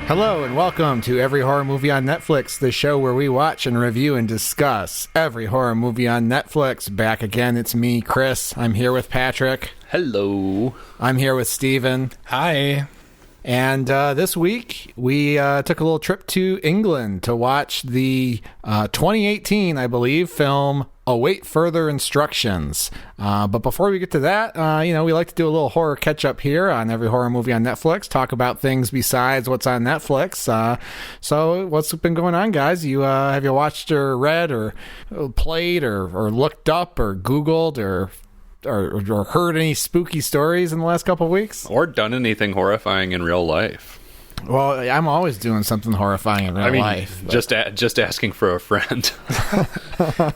Hello and welcome to Every Horror Movie on Netflix, the show where we watch and review and discuss every horror movie on Netflix. Back again, it's me, Chris. I'm here with Patrick. Hello. I'm here with Steven. Hi. And this week, we took a little trip to England to watch the 2018, I believe, film Await Further Instructions. But before we get to that, we like to do a little horror catch-up here on Every Horror Movie on Netflix, talk about things besides what's on Netflix. So what's been going on, guys? Have you watched or read or played or looked up or Googled or heard any spooky stories in the last couple of weeks? Or done anything horrifying in real life? Well, I'm always doing something horrifying in real life. But... Just asking for a friend.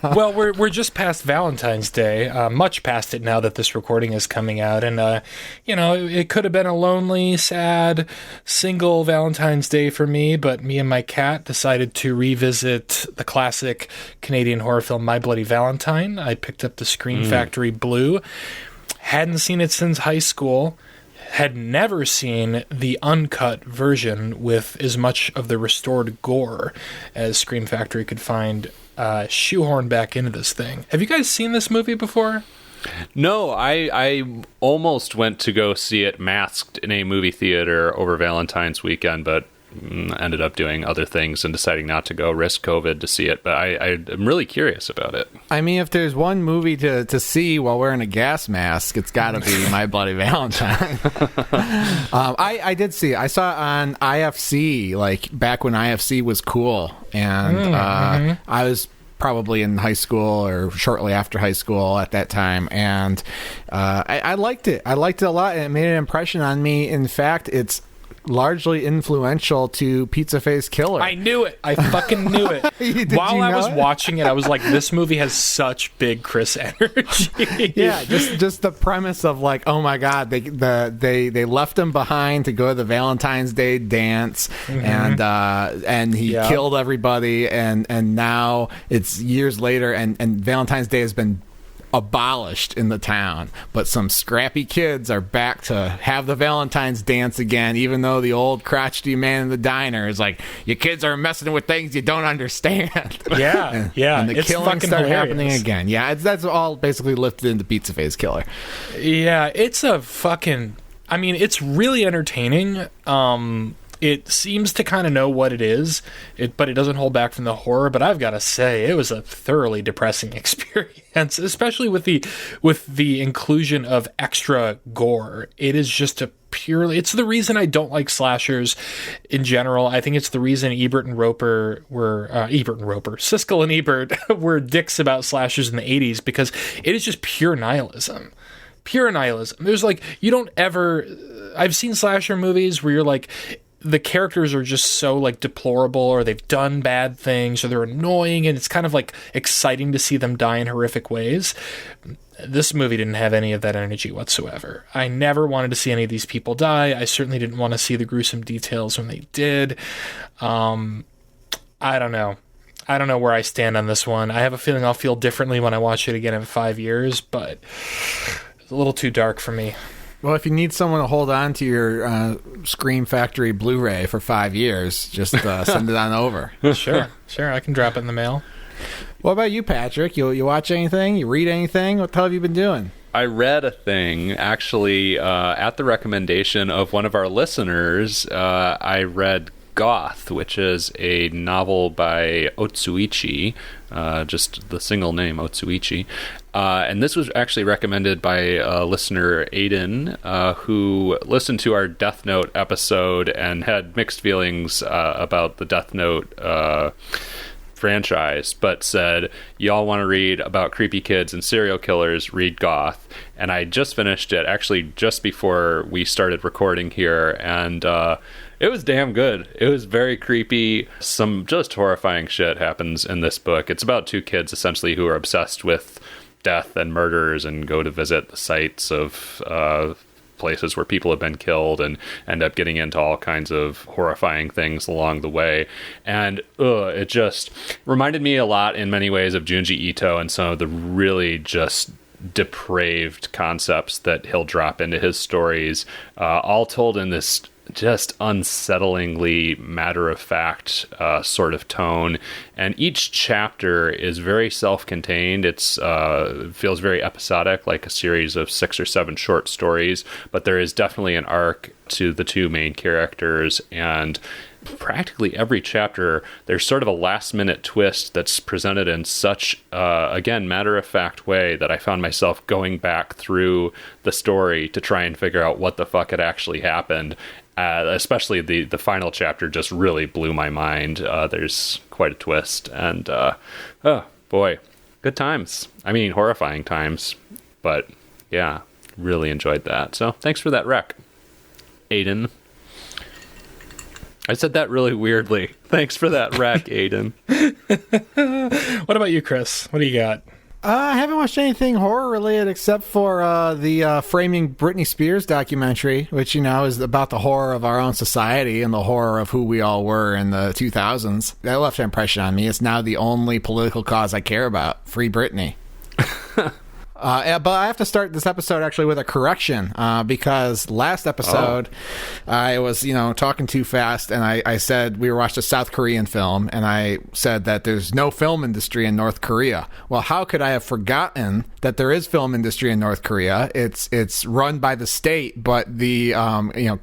Well, we're just past Valentine's Day, much past it now that this recording is coming out, and it could have been a lonely, sad, single Valentine's Day for me, but me and my cat decided to revisit the classic Canadian horror film My Bloody Valentine. I picked up the Scream Factory Blue. Hadn't seen it since high school. Had never seen the uncut version with as much of the restored gore as Scream Factory could find shoehorned back into this thing. Have you guys seen this movie before? No, I almost went to go see it masked in a movie theater over Valentine's weekend, but ended up doing other things and deciding not to go risk COVID to see it. But I'm really curious about it. I mean, if there's one movie to see while wearing a gas mask, it's got to be My Bloody Valentine. I did see it. I saw it on IFC, like back when IFC was cool. And I was probably in high school or shortly after high school at that time. And I liked it. I liked it a lot, and it made an impression on me. In fact, it's largely influential to Pizza Face Killer. I knew it. I fucking knew it. While I was watching it, I was like, this movie has such big Chris energy. Yeah, just the premise of like, oh my god, they left him behind to go to the Valentine's Day dance, and he killed everybody, and now it's years later, and Valentine's Day has been abolished in the town, but some scrappy kids are back to have the Valentine's dance again, even though the old crotchety man in the diner is like, you kids are messing with things you don't understand. And the it's killings start hilarious. happening again. That's all basically lifted into Pizza Face Killer. It's it's really entertaining. It seems to kind of know what it is, but it doesn't hold back from the horror. But I've got to say, it was a thoroughly depressing experience, especially with the inclusion of extra gore. It is just it's the reason I don't like slashers in general. I think it's the reason Siskel and Ebert were dicks about slashers in the 80s, because it is just pure nihilism. Pure nihilism. There's I've seen slasher movies where you're like, the characters are just so like deplorable, or they've done bad things, or they're annoying, and it's kind of like exciting to see them die in horrific ways. This movie didn't have any of that energy whatsoever. I never wanted to see any of these people die. I certainly didn't want to see the gruesome details when they did. I don't know. I don't know where I stand on this one. I have a feeling I'll feel differently when I watch it again in 5 years, but it's a little too dark for me. Well, if you need someone to hold on to your Scream Factory Blu-ray for 5 years, just send it on over. Sure. I can drop it in the mail. What about you, Patrick? You watch anything? You read anything? What the hell have you been doing? I read a thing, actually, at the recommendation of one of our listeners. I read Goth, which is a novel by Otsuichi, just the single name, Otsuichi. And this was actually recommended by listener Aiden, who listened to our Death Note episode and had mixed feelings about the Death Note franchise, but said, y'all want to read about creepy kids and serial killers, read Goth. And I just finished it, actually just before we started recording here, and it was damn good. It was very creepy. Some just horrifying shit happens in this book. It's about two kids, essentially, who are obsessed with death and murders and go to visit the sites of places where people have been killed and end up getting into all kinds of horrifying things along the way. And it just reminded me a lot in many ways of Junji Ito and some of the really just depraved concepts that he'll drop into his stories, all told in this just unsettlingly matter-of-fact sort of tone. And each chapter is very self-contained. It feels very episodic, like a series of 6 or 7 short stories, but there is definitely an arc to the 2 main characters, and practically every chapter there's sort of a last-minute twist that's presented in such again, matter-of-fact way that I found myself going back through the story to try and figure out what the fuck had actually happened. Especially the final chapter just really blew my mind. There's quite a twist, and oh boy, good times. I mean, horrifying times, but yeah, really enjoyed that. So thanks for that rec, Aiden. I said that really weirdly. Thanks for that rec, Aiden. What about you, Chris? What do you got? I haven't watched anything horror related except for the Framing Britney Spears documentary, which, is about the horror of our own society and the horror of who we all were in the 2000s. That left an impression on me. It's now the only political cause I care about. Free Britney. But I have to start this episode actually with a correction, because last episode I was, talking too fast, and I said we watched a South Korean film, and I said that there's no film industry in North Korea. Well, how could I have forgotten that there is film industry in North Korea? It's run by the state, but the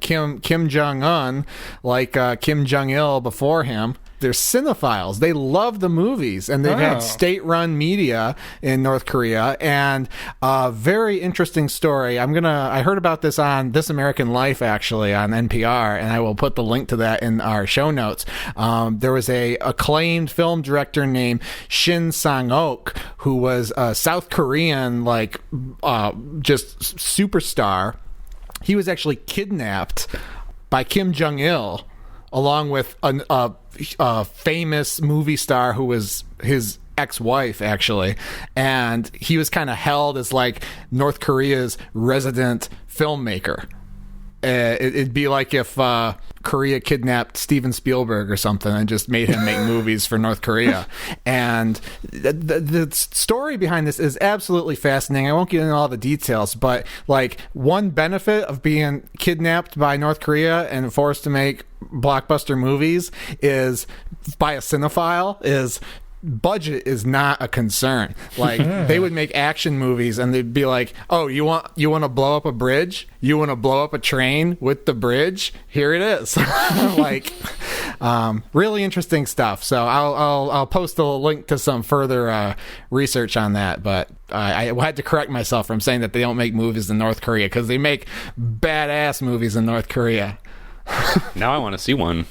Kim Jong-un, like Kim Jong-il before him, they're cinephiles. They love the movies, and they've had state-run media in North Korea. And a very interesting story. I heard about this on This American Life, actually, on NPR, and I will put the link to that in our show notes. There was a acclaimed film director named Shin Sang-ok, who was a South Korean, just superstar. He was actually kidnapped by Kim Jong-il, along with a famous movie star who was his ex-wife, actually, and he was kind of held as like North Korea's resident filmmaker. It'd be like if Korea kidnapped Steven Spielberg or something and just made him make movies for North Korea. And the story behind this is absolutely fascinating. I won't get into all the details, but like one benefit of being kidnapped by North Korea and forced to make blockbuster movies is by a cinephile is budget is not a concern. Like they would make action movies and they'd be like, oh, you want to blow up a bridge? You want to blow up a train with the bridge? Here it is. Really interesting stuff. So I'll post a link to some further research on that. But I had to correct myself from saying that they don't make movies in North Korea, because they make badass movies in North Korea. Now I want to see one.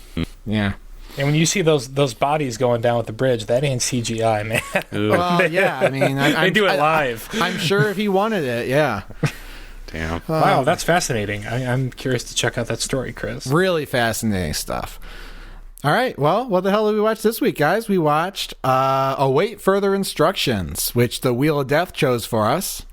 Yeah. And when you see those bodies going down with the bridge, that ain't CGI, man. Well, yeah, I mean, they do it live. I'm sure if he wanted it, yeah. Damn. Wow, that's fascinating. I'm curious to check out that story, Chris. Really fascinating stuff. All right, well, what the hell did we watch this week, guys? We watched Await Further Instructions, which the Wheel of Death chose for us.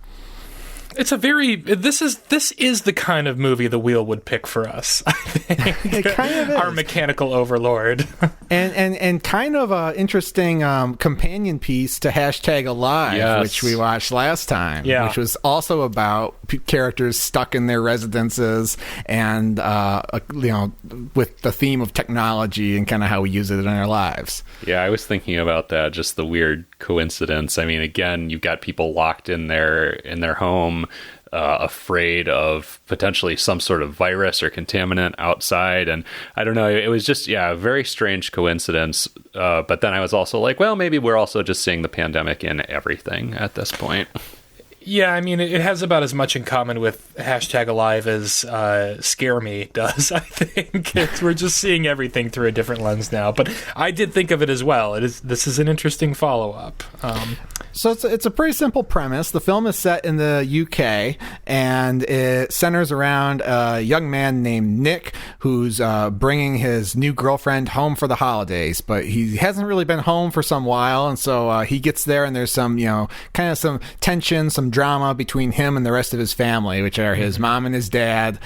It's a very this is the kind of movie the Wheel would pick for us, I think. It kind of is. Our mechanical overlord. and kind of a interesting companion piece to #Alive, yes, which we watched last time, which was also about characters stuck in their residences and with the theme of technology and kind of how we use it in our lives. Yeah, I was thinking about that, just the weird coincidence. I mean, again, you've got people locked in their home, afraid of potentially some sort of virus or contaminant outside. And I don't know, it was just, a very strange coincidence. But then I was also like, well, maybe we're also just seeing the pandemic in everything at this point. Yeah, I mean, it has about as much in common with #Alive as Scare Me does, I think. We're just seeing everything through a different lens now. But I did think of it as well. This is an interesting follow-up. So it's a pretty simple premise. The film is set in the UK, and it centers around a young man named Nick who's bringing his new girlfriend home for the holidays, but he hasn't really been home for some while, and so he gets there, and there's some, kind of some tension, some drama between him and the rest of his family, which are his mom and his dad's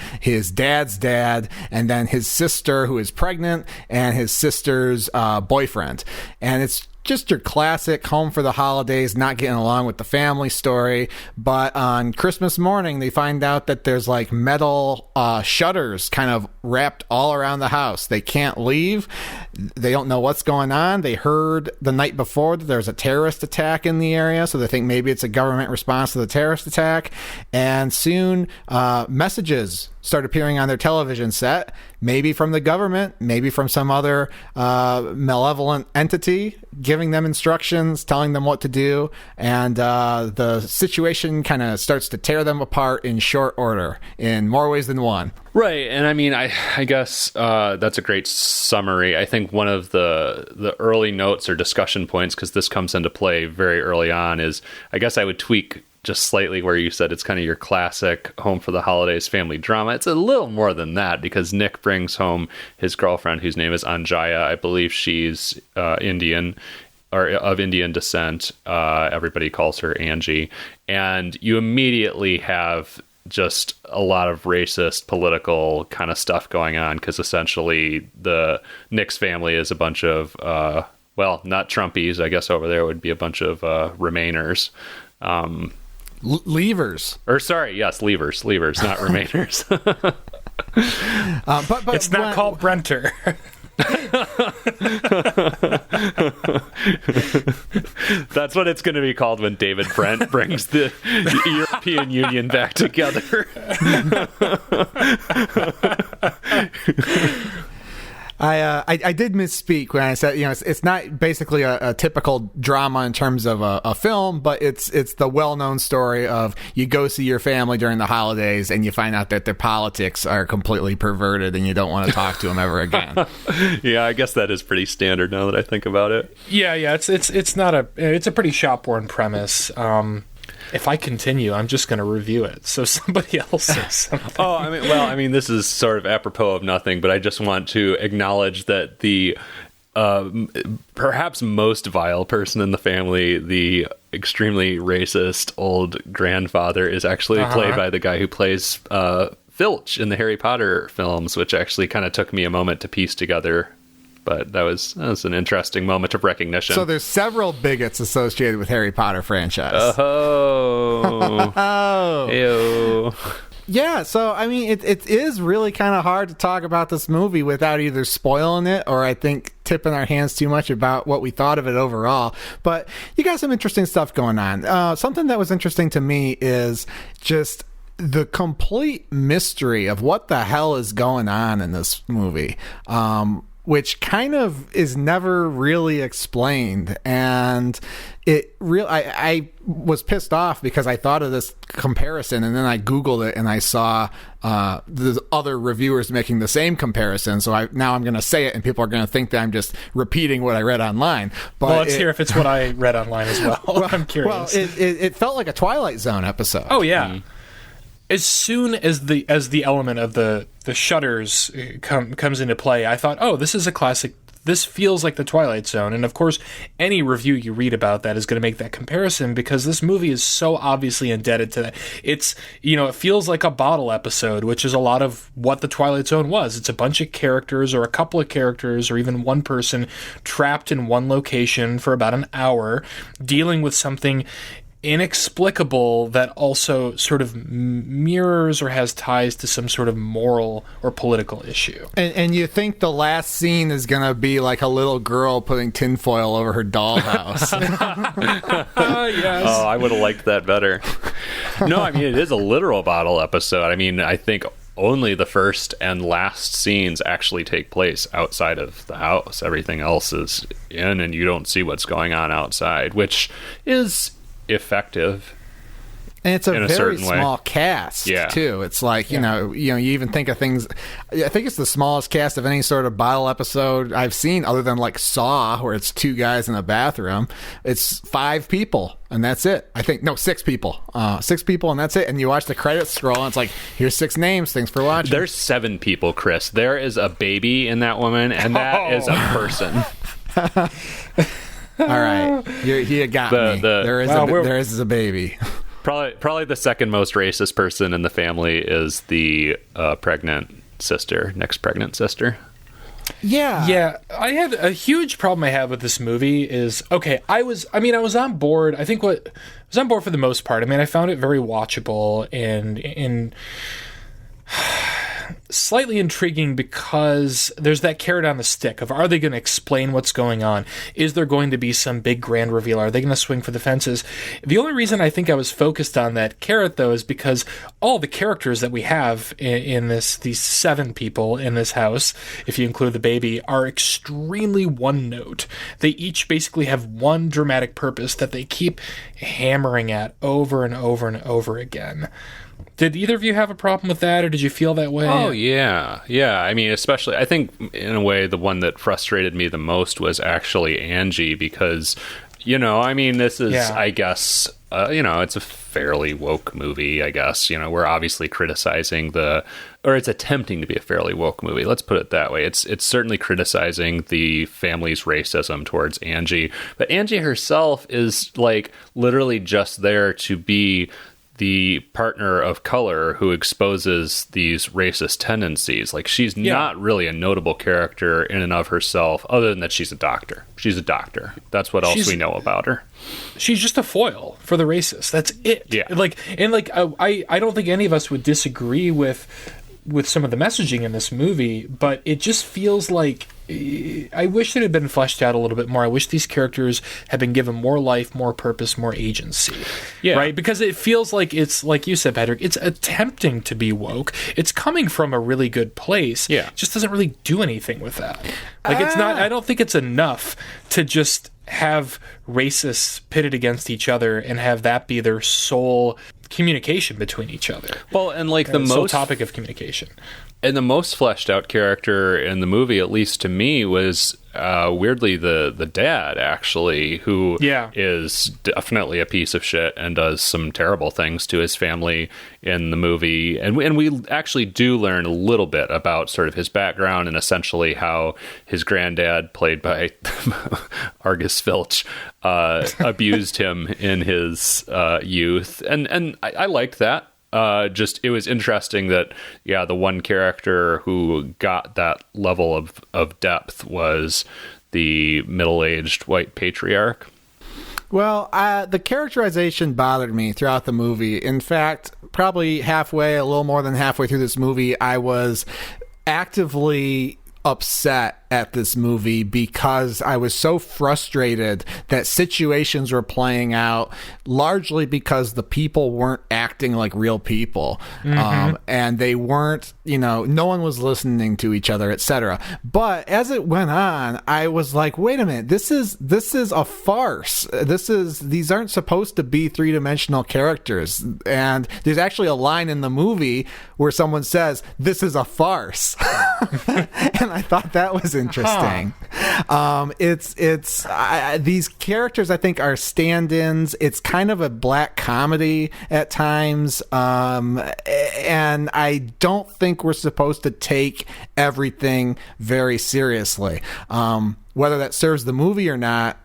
dad, and then his sister who is pregnant, and his sister's boyfriend. And it's just your classic home for the holidays, not getting along with the family story. But on Christmas morning, they find out that there's like metal shutters kind of wrapped all around the house. They can't leave. They don't know what's going on. They heard the night before that there's a terrorist attack in the area, so they think maybe it's a government response to the terrorist attack. And soon messages start appearing on their television set, maybe from the government, maybe from some other malevolent entity, giving them instructions, telling them what to do, and the situation kind of starts to tear them apart in short order, in more ways than one. Right, and I mean, I guess that's a great summary. I think one of the early notes or discussion points, because this comes into play very early on, is I guess I would tweak just slightly where you said it's kind of your classic home for the holidays family drama. It's a little more than that, because Nick brings home his girlfriend, whose name is Anjaya. I believe she's Indian, or of Indian descent. Everybody calls her Angie. And you immediately have just a lot of racist political kind of stuff going on, because essentially the Nick's family is a bunch of, well, not Trumpies. I guess over there would be a bunch of Remainers. Leavers. Or sorry, yes, leavers, not Remainers. But it's not called Brenter. That's what it's going to be called when David Brent brings the European Union back together. I did misspeak when I said, it's not basically a typical drama in terms of a film, but it's the well-known story of you go see your family during the holidays and you find out that their politics are completely perverted and you don't want to talk to them ever again. Yeah, I guess that is pretty standard now that I think about it. Yeah, it's a pretty shop-worn premise. If I continue, I'm just going to review it, so somebody else says something. I mean, this is sort of apropos of nothing, but I just want to acknowledge that the perhaps most vile person in the family, the extremely racist old grandfather, is actually played by the guy who plays Filch in the Harry Potter films, which actually kind of took me a moment to piece together. But that was an interesting moment of recognition. So there's several bigots associated with Harry Potter franchise. Oh. Ew. Yeah, so I mean, it is really kind of hard to talk about this movie without either spoiling it or I think tipping our hands too much about what we thought of it overall. But you got some interesting stuff going on. Something that was interesting to me is just the complete mystery of what the hell is going on in this movie. Which kind of is never really explained. And I was pissed off because I thought of this comparison and then I Googled it and I saw the other reviewers making the same comparison. So now I'm going to say it and people are going to think that I'm just repeating what I read online. But let's hear if it's what I read online as well. I'm curious. Well, it felt like a Twilight Zone episode. Oh, yeah. Mm-hmm. As soon as the element of the shutters comes into play, I thought, oh, this is a classic. This feels like the Twilight Zone. And of course, any review you read about that is going to make that comparison because this movie is so obviously indebted to that. It's, it feels like a bottle episode, which is a lot of what the Twilight Zone was. It's a bunch of characters or a couple of characters or even one person trapped in one location for about an hour, dealing with something inexplicable that also sort of mirrors or has ties to some sort of moral or political issue. And you think the last scene is going to be like a little girl putting tinfoil over her dollhouse. Yes. Oh, I would have liked that better. No, I mean, it is a literal bottle episode. I mean, I think only the first and last scenes actually take place outside of the house. Everything else is in, and you don't see what's going on outside, which is effective. And it's a in a very certain way. small cast, too. It's like, you know, you even think of things. I think it's the smallest cast of any sort of bottle episode I've seen, other than like Saw, where it's 2 guys in a bathroom. It's 5 people, and that's it. I think, no, 6 people. 6 people, and that's it. And you watch the credits scroll, and it's like, here's 6 names. Thanks for watching. There's 7 people, Chris. There is a baby in that woman, and that is a person. All right, you got me. There is a baby. Probably the second most racist person in the family is the next pregnant sister. Yeah. I had a huge problem I had with this movie is, okay, I was on board. I was on board for the most part. I mean, I found it very watchable and slightly intriguing because there's that carrot on the stick of, are they going to explain what's going on? Is there going to be some big grand reveal? Are they going to swing for the fences? The only reason I think I was focused on that carrot, though, is because all the characters that we have in these 7 people in this house, if you include the baby, are extremely one note. They each basically have one dramatic purpose that they keep hammering at over and over and over again. Did either of you have a problem with that, or did you feel that way? Oh, yeah. Yeah, I mean, especially, I think, in a way, the one that frustrated me the most was actually Angie, because, you know, I mean, this is, I guess, you know, it's a fairly woke movie, I guess. You know, we're obviously criticizing or it's attempting to be a fairly woke movie. Let's put it that way. It's certainly criticizing the family's racism towards Angie. But Angie herself is, like, literally just there to be the partner of color who exposes these racist tendencies. Like, she's not really a notable character in and of herself, other than that she's a doctor. She's a doctor. That's what else we know about her. She's just a foil for the racists. That's it. Yeah. I don't think any of us would disagree with some of the messaging in this movie, but it just feels like I wish it had been fleshed out a little bit more. I wish these characters had been given more life, more purpose, more agency. Yeah. Right? Because it feels like it's, like you said, Patrick, it's attempting to be woke. It's coming from a really good place. Yeah. It just doesn't really do anything with that. Like, it's not, I don't think it's enough to just have racists pitted against each other and have that be their sole communication between each other. Well, and like the most topic of communication. And the most fleshed out character in the movie, at least to me, was weirdly the dad, actually, who is definitely a piece of shit and does some terrible things to his family in the movie. And we actually do learn a little bit about sort of his background and essentially how his granddad, played by Argus Filch, abused him in his youth. And I liked that. It was interesting that, the one character who got that level of depth was the middle-aged white patriarch. Well, the characterization bothered me throughout the movie. In fact, probably a little more than halfway through this movie, I was actively upset at this movie because I was so frustrated that situations were playing out largely because the people weren't acting like real people. And they weren't, no one was listening to each other, etc. But as it went on, I was like, wait a minute, this is a farce. These aren't supposed to be 3-dimensional characters. And there's actually a line in the movie where someone says, "This is a farce." And I thought that was interesting. These characters, I think, are stand-ins. It's kind of a black comedy at times, and I don't think we're supposed to take everything very seriously. Whether that serves the movie or not,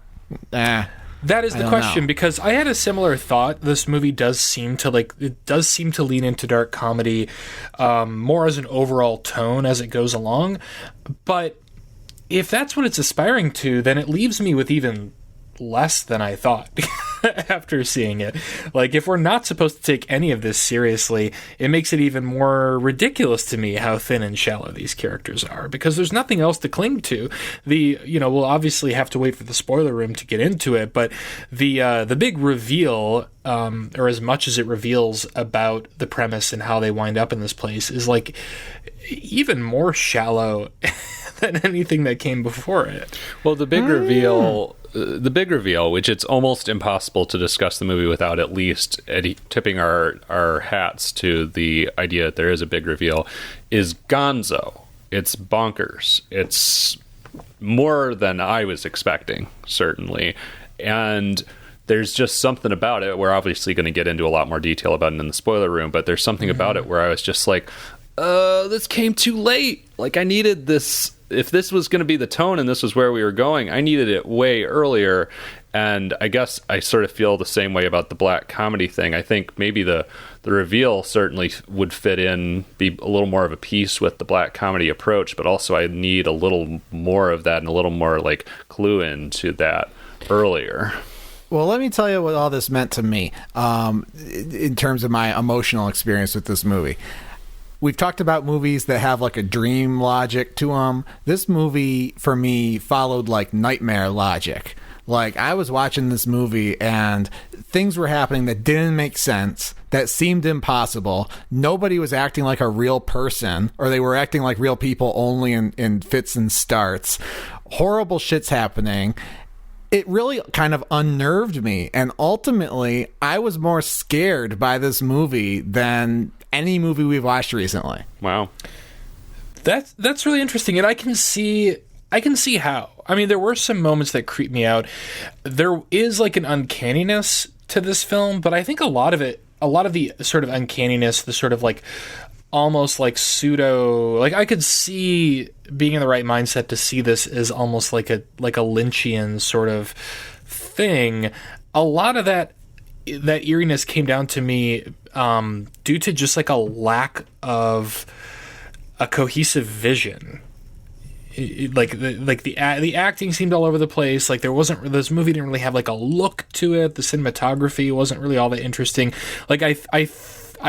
that is the question, because I had a similar thought. This movie does seem to lean into dark comedy more as an overall tone as it goes along. But if that's what it's aspiring to, then it leaves me with even less than I thought after seeing it. Like, if we're not supposed to take any of this seriously, it makes it even more ridiculous to me how thin and shallow these characters are, because there's nothing else to cling to. We'll obviously have to wait for the spoiler room to get into it, but the big reveal, or as much as it reveals about the premise and how they wind up in this place, is like even more shallow than anything that came before it. Well, the big reveal, which it's almost impossible to discuss the movie without at least tipping our hats to the idea that there is a big reveal, is gonzo. It's bonkers. It's more than I was expecting, certainly. And there's just something about it. We're obviously going to get into a lot more detail about it in the spoiler room, but there's something about it where I was just like, this came too late. Like, I needed this. If this was going to be the tone and this was where we were going, I needed it way earlier. And I guess I sort of feel the same way about the black comedy thing. I think maybe the reveal certainly would fit in, be a little more of a piece with the black comedy approach, but also I need a little more of that and a little more like clue into that earlier. Well, let me tell you what all this meant to me in terms of my emotional experience with this movie. We've talked about movies that have like a dream logic to them. This movie, for me, followed like nightmare logic. Like, I was watching this movie and things were happening that didn't make sense, that seemed impossible. Nobody was acting like a real person, or they were acting like real people only in fits and starts. Horrible shit's happening. It really kind of unnerved me, and ultimately I was more scared by this movie than any movie we've watched recently. Wow. That's really interesting, and I can see how. I mean, there were some moments that creeped me out. There is like an uncanniness to this film, but I think a lot of the sort of uncanniness, the sort of like almost like pseudo, like I could see being in the right mindset to see this as almost like a Lynchian sort of thing. A lot of that eeriness came down to me due to just like a lack of a cohesive vision. The acting seemed all over the place. Like, this movie didn't really have like a look to it. The cinematography wasn't really all that interesting. Like, I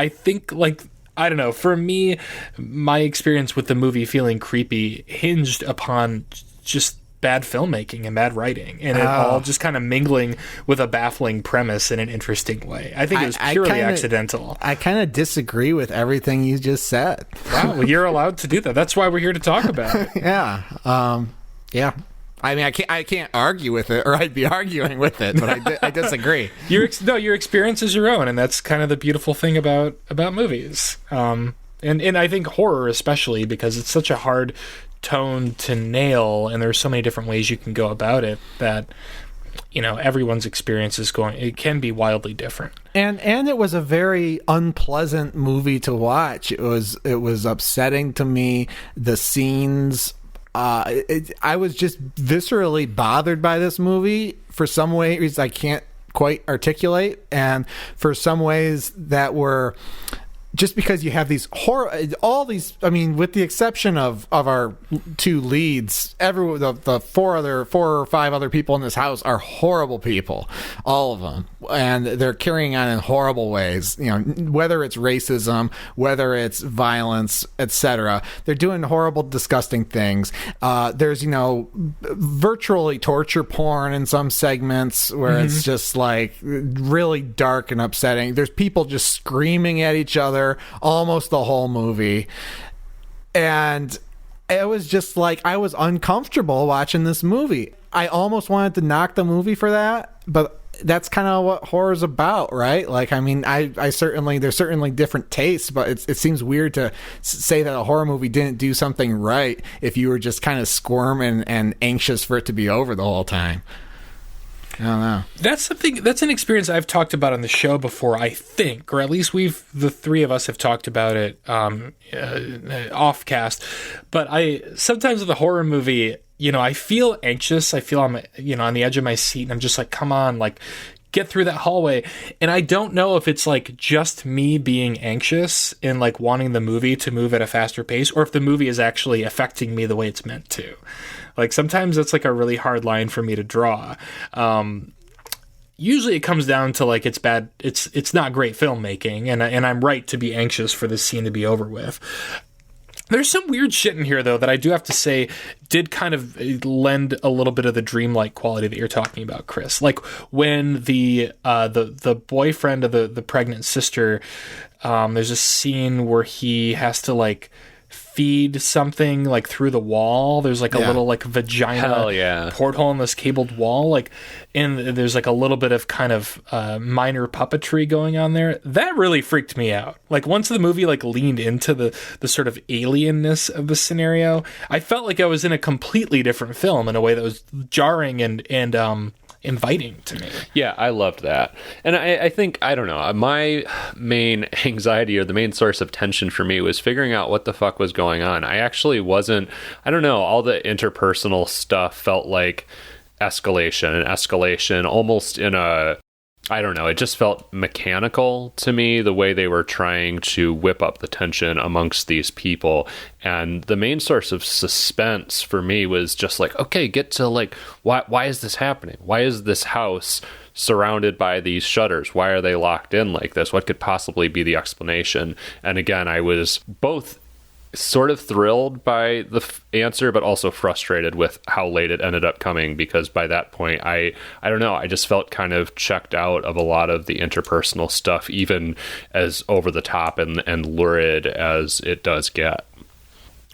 think, like, I don't know, for me, my experience with the movie feeling creepy hinged upon just bad filmmaking and bad writing, and it all just kind of mingling with a baffling premise in an interesting way. I think it was purely accidental. I kind of disagree with everything you just said. Wow, well, you're allowed to do that. That's why we're here to talk about it. Yeah. Yeah. I mean, I can't argue with it, or I'd be arguing with it, but I disagree. Your experience is your own, and that's kind of the beautiful thing about movies. And I think horror especially, because it's such a hard tone to nail, and there's so many different ways you can go about it that, you know, everyone's experience it can be wildly different. And it was a very unpleasant movie to watch. It was upsetting to me. The scenes, I was just viscerally bothered by this movie for some ways I can't quite articulate, and for some ways that were just because you have these all these, I mean, with the exception of our two leads, the four or five other people in this house are horrible people, all of them, and they're carrying on in horrible ways. You know, whether it's racism, whether it's violence, etc. They're doing horrible, disgusting things. There's, you know, virtually torture porn in some segments where it's just like really dark and upsetting. There's people just screaming at each other almost the whole movie, and it was just like I was uncomfortable watching this movie. I almost wanted to knock the movie for that, but that's kind of what horror's about, right? Like, I mean, there's certainly different tastes, but it seems weird to say that a horror movie didn't do something right if you were just kind of squirming and anxious for it to be over the whole time. I don't know. That's an experience I've talked about on the show before, I think, or at least the three of us have talked about it off cast. But sometimes with a horror movie, you know, I feel anxious. I feel I'm, you know, on the edge of my seat, and I'm just like, come on, like, get through that hallway. And I don't know if it's like just me being anxious and like wanting the movie to move at a faster pace, or if the movie is actually affecting me the way it's meant to. Like, sometimes it's like a really hard line for me to draw. Usually it comes down to like, it's bad. It's not great filmmaking, and I'm right to be anxious for this scene to be over with. There's some weird shit in here, though, that I do have to say did kind of lend a little bit of the dreamlike quality that you're talking about, Chris. Like when the boyfriend of the pregnant sister, there's a scene where he has to like feed something like through the wall. There's like a little like vagina porthole in this cabled wall, like, and there's like a little bit of kind of minor puppetry going on there. That really freaked me out. Like once the movie like leaned into the sort of alienness of the scenario, I felt like I was in a completely different film in a way that was jarring and inviting to me. Yeah, I loved that. And I think, I don't know, my main anxiety or the main source of tension for me was figuring out what the fuck was going on. I actually wasn't, I don't know, all the interpersonal stuff felt like escalation almost in a, I don't know, it just felt mechanical to me, the way they were trying to whip up the tension amongst these people. And the main source of suspense for me was just like, okay, get to like, why is this happening? Why is this house surrounded by these shutters? Why are they locked in like this? What could possibly be the explanation? And again, I was both sort of thrilled by the answer, but also frustrated with how late it ended up coming, because by that point, I don't know, I just felt kind of checked out of a lot of the interpersonal stuff, even as over the top and lurid as it does get.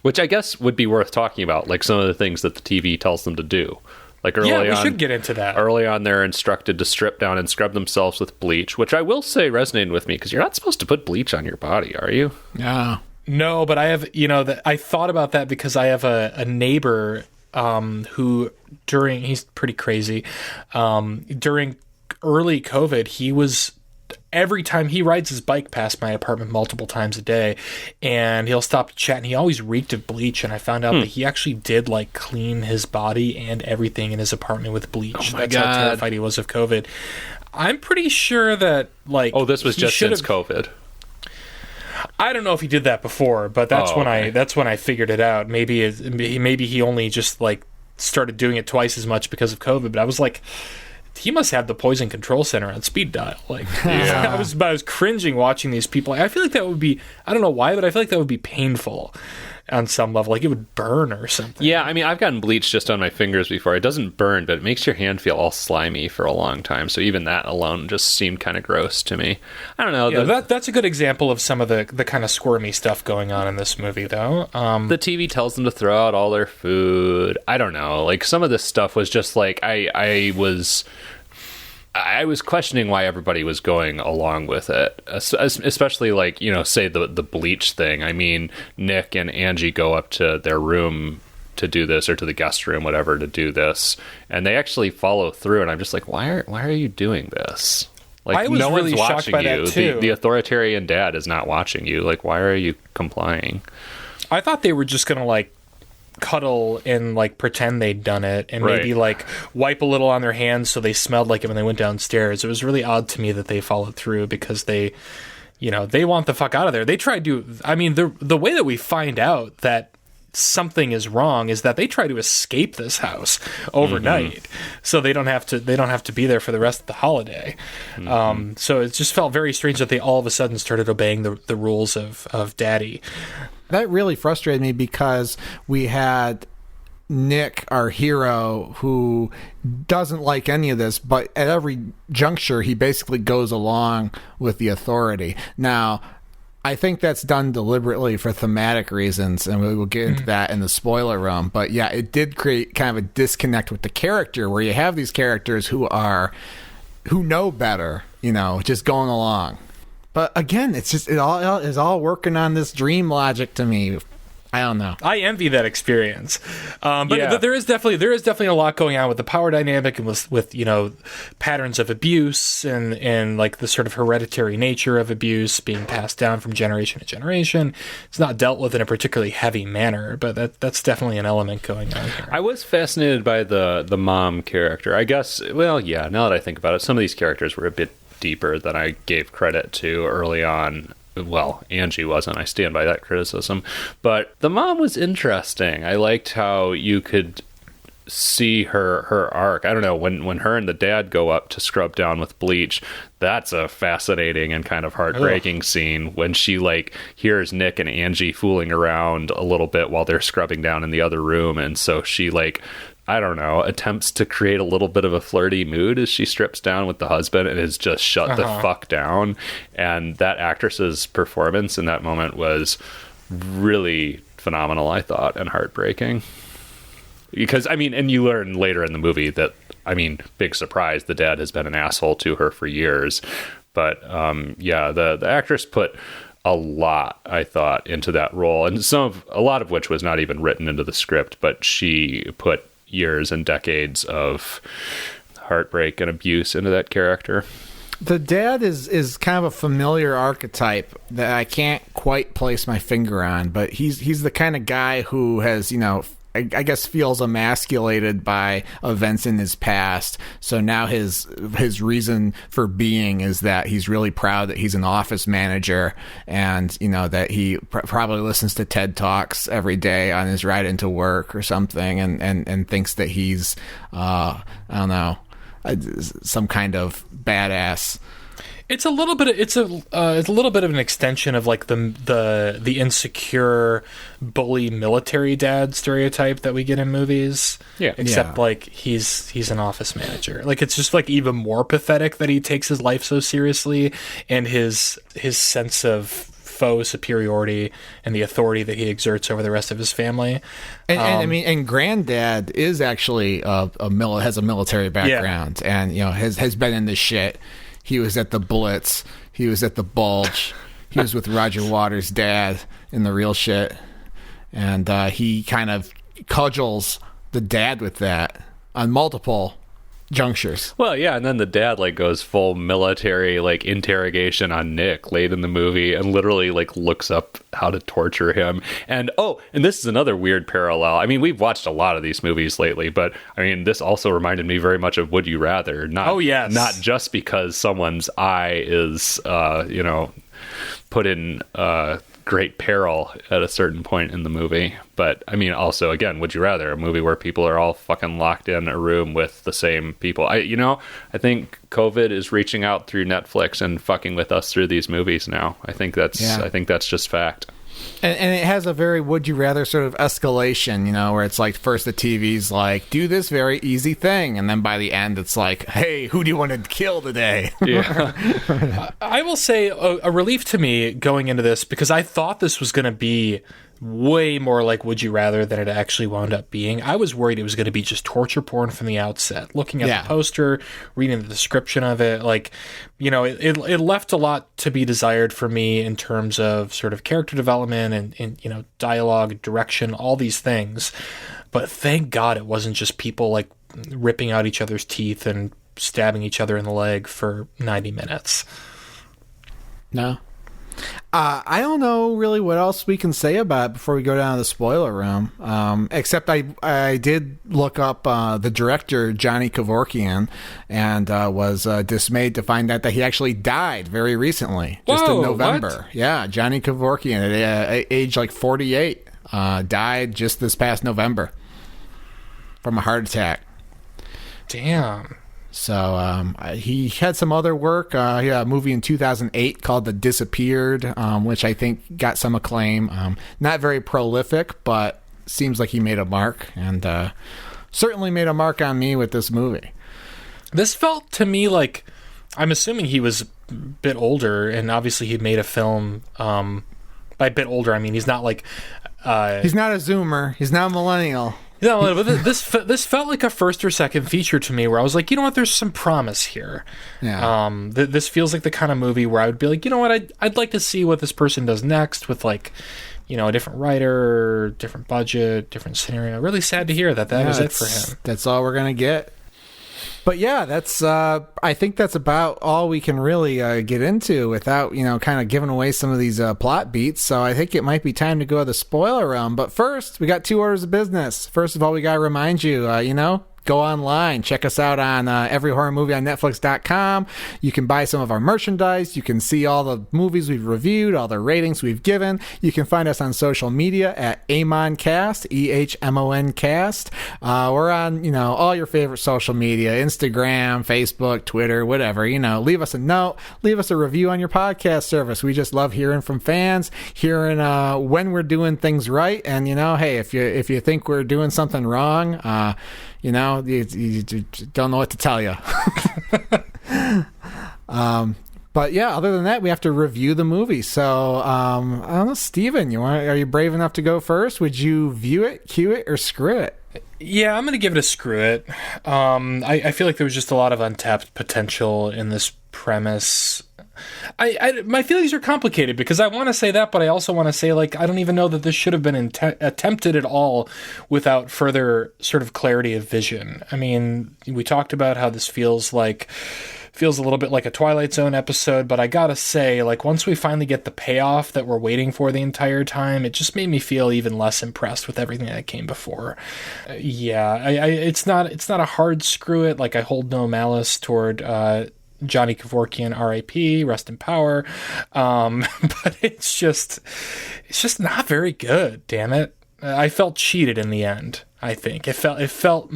Which I guess would be worth talking about, like some of the things that the TV tells them to do. Like early on, we should get into that. Early on, they're instructed to strip down and scrub themselves with bleach, which I will say resonated with me, because you're not supposed to put bleach on your body, are you? Yeah. No, but I have, I thought about that because I have a neighbor who he's pretty crazy. During early COVID, he was, every time he rides his bike past my apartment multiple times a day, and he'll stop to chat, and he always reeked of bleach. And I found out that he actually did like clean his body and everything in his apartment with bleach. Oh my That's God. how terrified he was of COVID. I'm pretty sure that like, this was just since COVID. I don't know if he did that before, but that's when I figured it out. Maybe he only just like started doing it twice as much because of COVID. But I was like, he must have the poison control center on speed dial. Like, I was cringing watching these people. I feel like that would be, I don't know why, but I feel like that would be painful on some level. Like it would burn or something. Yeah, I mean, I've gotten bleach just on my fingers before. It doesn't burn, but it makes your hand feel all slimy for a long time. So even that alone just seemed kind of gross to me. I don't know. Yeah, that's a good example of some of the kind of squirmy stuff going on in this movie, though. The TV tells them to throw out all their food. I don't know. Like some of this stuff was just like, I was questioning why everybody was going along with it, especially like, say the bleach thing. I mean, Nick and Angie go up to their room to do this, or to the guest room, whatever, to do this, and they actually follow through. And I'm just like, why are you doing this? Like, I was no really one's shocked watching by you. that too. The authoritarian dad is not watching you. Like, why are you complying? I thought they were just gonna like cuddle and like pretend they'd done it, and maybe like wipe a little on their hands so they smelled like it when they went downstairs. It was really odd to me that they followed through, because they want the fuck out of there. They tried to, I mean, the way that we find out that something is wrong is that they try to escape this house overnight, so they don't have to be there for the rest of the holiday. So it just felt very strange that they all of a sudden started obeying the rules of Daddy. That really frustrated me, because we had Nick, our hero, who doesn't like any of this, but at every juncture, he basically goes along with the authority. Now, I think that's done deliberately for thematic reasons, and we will get into that in the spoiler room. But yeah, it did create kind of a disconnect with the character, where you have these characters who know better, just going along. But again, it's just it all is all working on this dream logic to me. I don't know. I envy that experience, but there is definitely a lot going on with the power dynamic, and with patterns of abuse and like the sort of hereditary nature of abuse being passed down from generation to generation. It's not dealt with in a particularly heavy manner, but that's definitely an element going on here. I was fascinated by the mom character. I guess. Well, yeah. Now that I think about it, some of these characters were a bit deeper than I gave credit to early on. Well, Angie wasn't. I stand by that criticism. But the mom was interesting. I liked how you could see her arc. I don't know, when her and the dad go up to scrub down with bleach, that's a fascinating and kind of heartbreaking scene, when she like hears Nick and Angie fooling around a little bit while they're scrubbing down in the other room, and so she like, I don't know, attempts to create a little bit of a flirty mood as she strips down with the husband, and is just shut the fuck down. And that actress's performance in that moment was really phenomenal, I thought, and heartbreaking. Because, I mean, and you learn later in the movie that, I mean, big surprise, the dad has been an asshole to her for years. But, the actress put a lot, I thought, into that role. And a lot of which was not even written into the script, but she put years and decades of heartbreak and abuse into that character. The dad is kind of a familiar archetype that I can't quite place my finger on, but he's the kind of guy who has, I guess feels emasculated by events in his past. So now his reason for being is that he's really proud that he's an office manager, and that he probably listens to TED Talks every day on his ride into work or something, and thinks that he's I don't know, some kind of badass. It's a little bit of an extension of like the insecure bully military dad stereotype that we get in movies. Yeah. Except like he's an office manager. Like it's just like even more pathetic that he takes his life so seriously, and his sense of faux superiority and the authority that he exerts over the rest of his family. And Granddad is actually has a military background, and has been in this shit. He was at the Blitz. He was at the Bulge. He was with Roger Waters' dad in the real shit. And he kind of cudgels the dad with that on multiple junctures. Well, yeah, and then the dad goes full military interrogation on Nick late in the movie, and literally looks up how to torture him. And this is another weird parallel. I mean, we've watched a lot of these movies lately, but I mean, this also reminded me very much of Would You Rather. Not just because someone's eye is put in great peril at a certain point in the movie, but I mean, also, again, Would You Rather, a movie where people are all fucking locked in a room with the same people. I think COVID is reaching out through Netflix and fucking with us through these movies now. I think that's just fact. And it has a very Would You Rather sort of escalation, where it's like first the TV's like, do this very easy thing, and then by the end it's like, hey, who do you want to kill today? Yeah. I will say a relief to me going into this, because I thought this was going to be way more like Would You Rather than it actually wound up being. I was worried it was going to be just torture porn from the outset. Looking at the poster, reading the description of it, it left a lot to be desired for me in terms of sort of character development and dialogue, direction, all these things. But thank God it wasn't just people ripping out each other's teeth and stabbing each other in the leg for 90 minutes. No. I don't know really what else we can say about it before we go down to the spoiler room. Except I did look up the director, Johnny Kevorkian, and was dismayed to find out that he actually died very recently, just in November. What? Yeah, Johnny Kevorkian at age 48 died just this past November from a heart attack. Damn. So he had some other work. He had a movie in 2008 called The Disappeared, which I think got some acclaim. Not very prolific, but seems like he made a mark, and certainly made a mark on me with this movie. This felt to me like, I'm assuming he was a bit older, and obviously he made a film. By a bit older, I mean he's not he's not a Zoomer. He's not a millennial. Yeah, but this felt like a first or second feature to me, where I was like, you know what, there's some promise here. Yeah. This feels like the kind of movie where I would be like, you know what, I'd like to see what this person does next with a different writer, different budget, different scenario. Really sad to hear that was it for him. That's all we're gonna get. But yeah, that's I think that's about all we can really get into without kind of giving away some of these plot beats. So I think it might be time to go to the spoiler realm. But first, we got 2 orders of business. First of all, we gotta remind you, go online. Check us out on every horror movie on Netflix.com. You can buy some of our merchandise. You can see all the movies we've reviewed, all the ratings we've given. You can find us on social media at AmonCast, EHMONcast. We're on, all your favorite social media, Instagram, Facebook, Twitter, whatever. Leave us a note. Leave us a review on your podcast service. We just love hearing from fans, hearing when we're doing things right. And, hey, if you think we're doing something wrong, you don't know what to tell you. But yeah, other than that, we have to review the movie. So I don't know, Steven, are you brave enough to go first? Would you view it, cue it, or screw it? Yeah, I'm going to give it a screw it. I feel like there was just a lot of untapped potential in this premise. My feelings are complicated because I want to say that, but I also want to say, like, I don't even know that this should have been attempted at all without further sort of clarity of vision. I mean, we talked about how this feels a little bit like a Twilight Zone episode, but I gotta say, like, once we finally get the payoff that we're waiting for the entire time, it just made me feel even less impressed with everything that came before. It's not a hard screw it. Like, I hold no malice toward Johnny Kevorkian, R.I.P., rest in power. But it's just not very good. Damn it! I felt cheated in the end. I think it felt very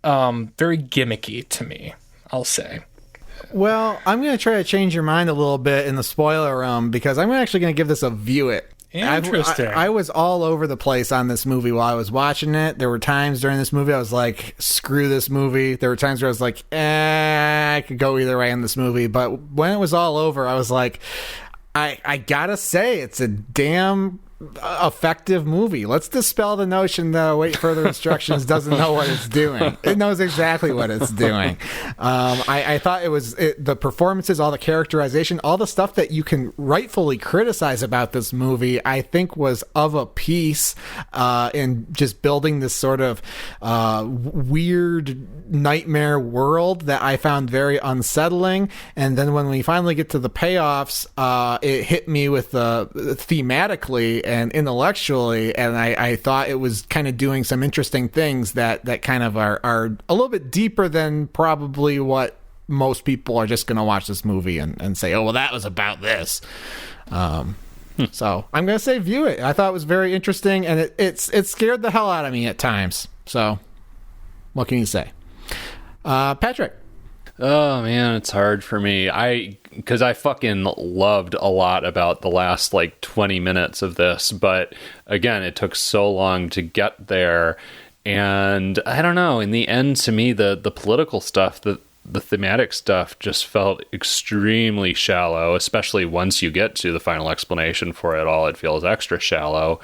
gimmicky to me, I'll say. Well, I'm going to try to change your mind a little bit in the spoiler room because I'm actually going to give this a view it. Interesting. I was all over the place on this movie while I was watching it. There were times during this movie I was like, screw this movie. There were times where I was like, I could go either way in this movie. But when it was all over, I was like, I gotta say, it's a damn effective movie. Let's dispel the notion that Await Further Instructions doesn't know what it's doing. It knows exactly what it's doing. I thought the performances, all the characterization, all the stuff that you can rightfully criticize about this movie, I think was of a piece in just building this sort of weird nightmare world that I found very unsettling. And then when we finally get to the payoffs, it hit me with thematically and intellectually, and I thought it was kind of doing some interesting things that kind of are a little bit deeper than probably what most people are just going to watch this movie and say, oh, well, that was about this. So I'm going to say view it. I thought it was very interesting, and it scared the hell out of me at times. So what can you say? Patrick? Oh man, it's hard for me. Because I fucking loved a lot about the last like 20 minutes of this, but again, it took so long to get there. And I don't know, in the end, to me, the political stuff, the thematic stuff just felt extremely shallow, especially once you get to the final explanation for it all. It feels extra shallow.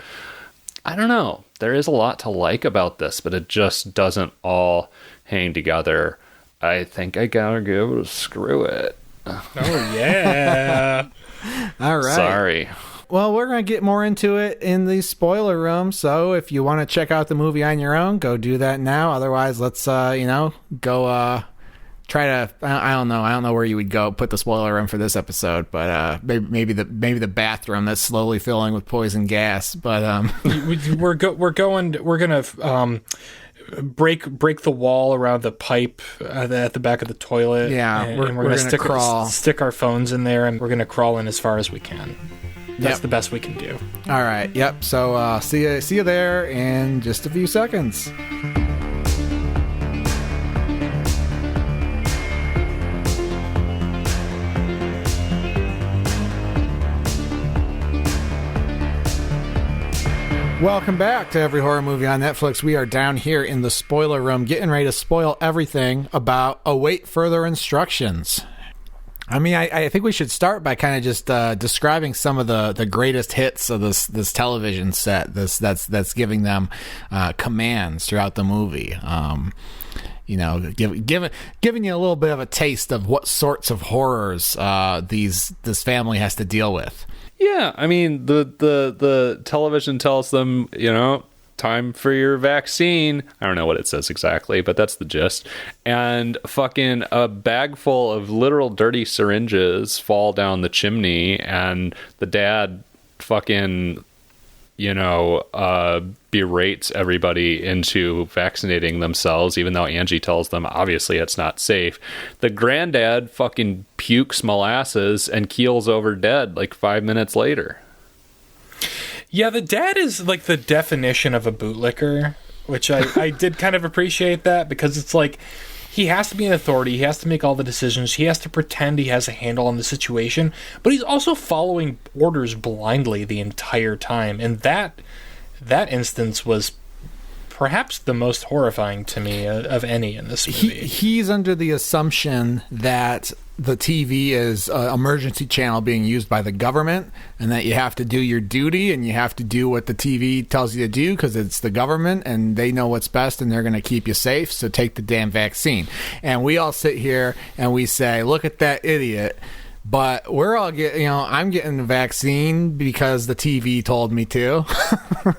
I don't know. There is a lot to like about this, but it just doesn't all hang together. I think I gotta give it a screw it. Oh, yeah. All right. Sorry. Well, we're going to get more into it in the spoiler room, so if you want to check out the movie on your own, go do that now. Otherwise, let's, go try to... I don't know where you would go put the spoiler room for this episode, but maybe the bathroom that's slowly filling with poison gas. But we're gonna break the wall around the pipe at the back of the toilet. Yeah, and we're gonna stick our phones in there, and we're gonna crawl in as far as we can. That's the best we can do. All right. Yep. So see you there in just a few seconds. Welcome back to Every Horror Movie on Netflix. We are down here in the spoiler room getting ready to spoil everything about Await Further Instructions. I mean, I think we should start by kind of just describing some of the greatest hits of this television set that's giving them commands throughout the movie. Giving you a little bit of a taste of what sorts of horrors this family has to deal with. Yeah, I mean, the television tells them, time for your vaccine. I don't know what it says exactly, but that's the gist. And fucking a bag full of literal dirty syringes fall down the chimney, and the dad fucking, berates everybody into vaccinating themselves, even though Angie tells them obviously it's not safe. The granddad fucking pukes molasses and keels over dead like 5 minutes later. Yeah, the dad is like the definition of a bootlicker, which I did kind of appreciate that, because it's like he has to be an authority, he has to make all the decisions, he has to pretend he has a handle on the situation, but he's also following orders blindly the entire time. And that instance was perhaps the most horrifying to me of any in this movie. He's under the assumption that the TV is an emergency channel being used by the government, and that you have to do your duty and you have to do what the TV tells you to do because it's the government and they know what's best and they're going to keep you safe, so take the damn vaccine. And we all sit here and we say, look at that idiot. But we're all getting, I'm getting the vaccine because the TV told me to,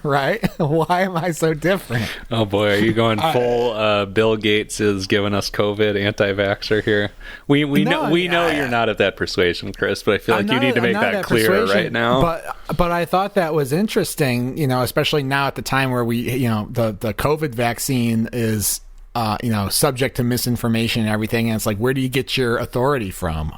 right? Why am I so different? Oh boy, are you going full Bill Gates is giving us COVID anti-vaxxer here? We know you're not of that persuasion, Chris, but I feel like you need to make that clear right now. But I thought that was interesting, especially now at the time where we, the COVID vaccine is subject to misinformation and everything. And it's like, where do you get your authority from?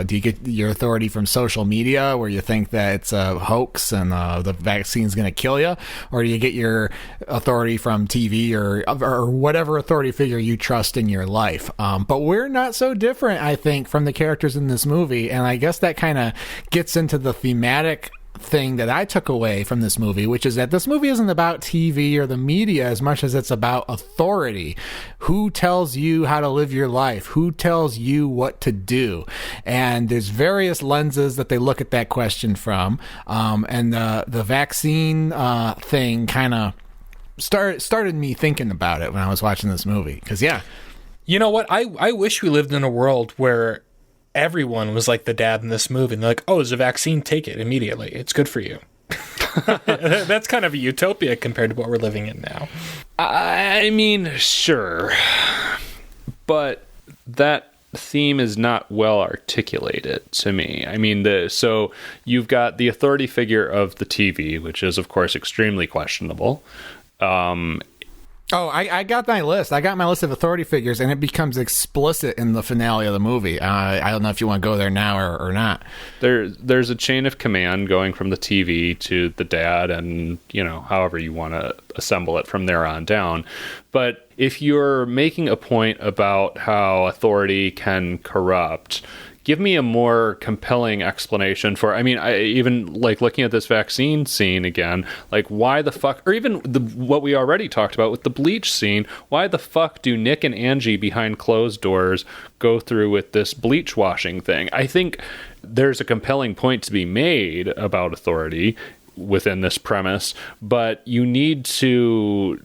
Do you get your authority from social media where you think that it's a hoax and the vaccine's going to kill you? Or do you get your authority from TV or whatever authority figure you trust in your life? But we're not so different, I think, from the characters in this movie. And I guess that kind of gets into the thematic thing that I took away from this movie, which is that this movie isn't about TV or the media as much as it's about authority. Who tells you how to live your life? Who tells you what to do? And there's various lenses that they look at that question from. And the vaccine thing kind of started me thinking about it when I was watching this movie. Because, yeah. You know what? I wish we lived in a world where everyone was like the dad in this movie. And they're like, oh, there's a vaccine, take it immediately. It's good for you. That's kind of a utopia compared to what we're living in now. I mean, sure. But that theme is not well articulated to me. I mean, so you've got the authority figure of the TV, which is, of course, extremely questionable. I got my list. I got my list of authority figures, and it becomes explicit in the finale of the movie. I don't know if you want to go there now or not. There's a chain of command going from the TV to the dad, and however you want to assemble it from there on down. But if you're making a point about how authority can corrupt, give me a more compelling explanation for, I mean, even like looking at this vaccine scene again, like why the fuck, or even what we already talked about with the bleach scene, why the fuck do Nick and Angie behind closed doors go through with this bleach washing thing? I think there's a compelling point to be made about authority within this premise, but you need to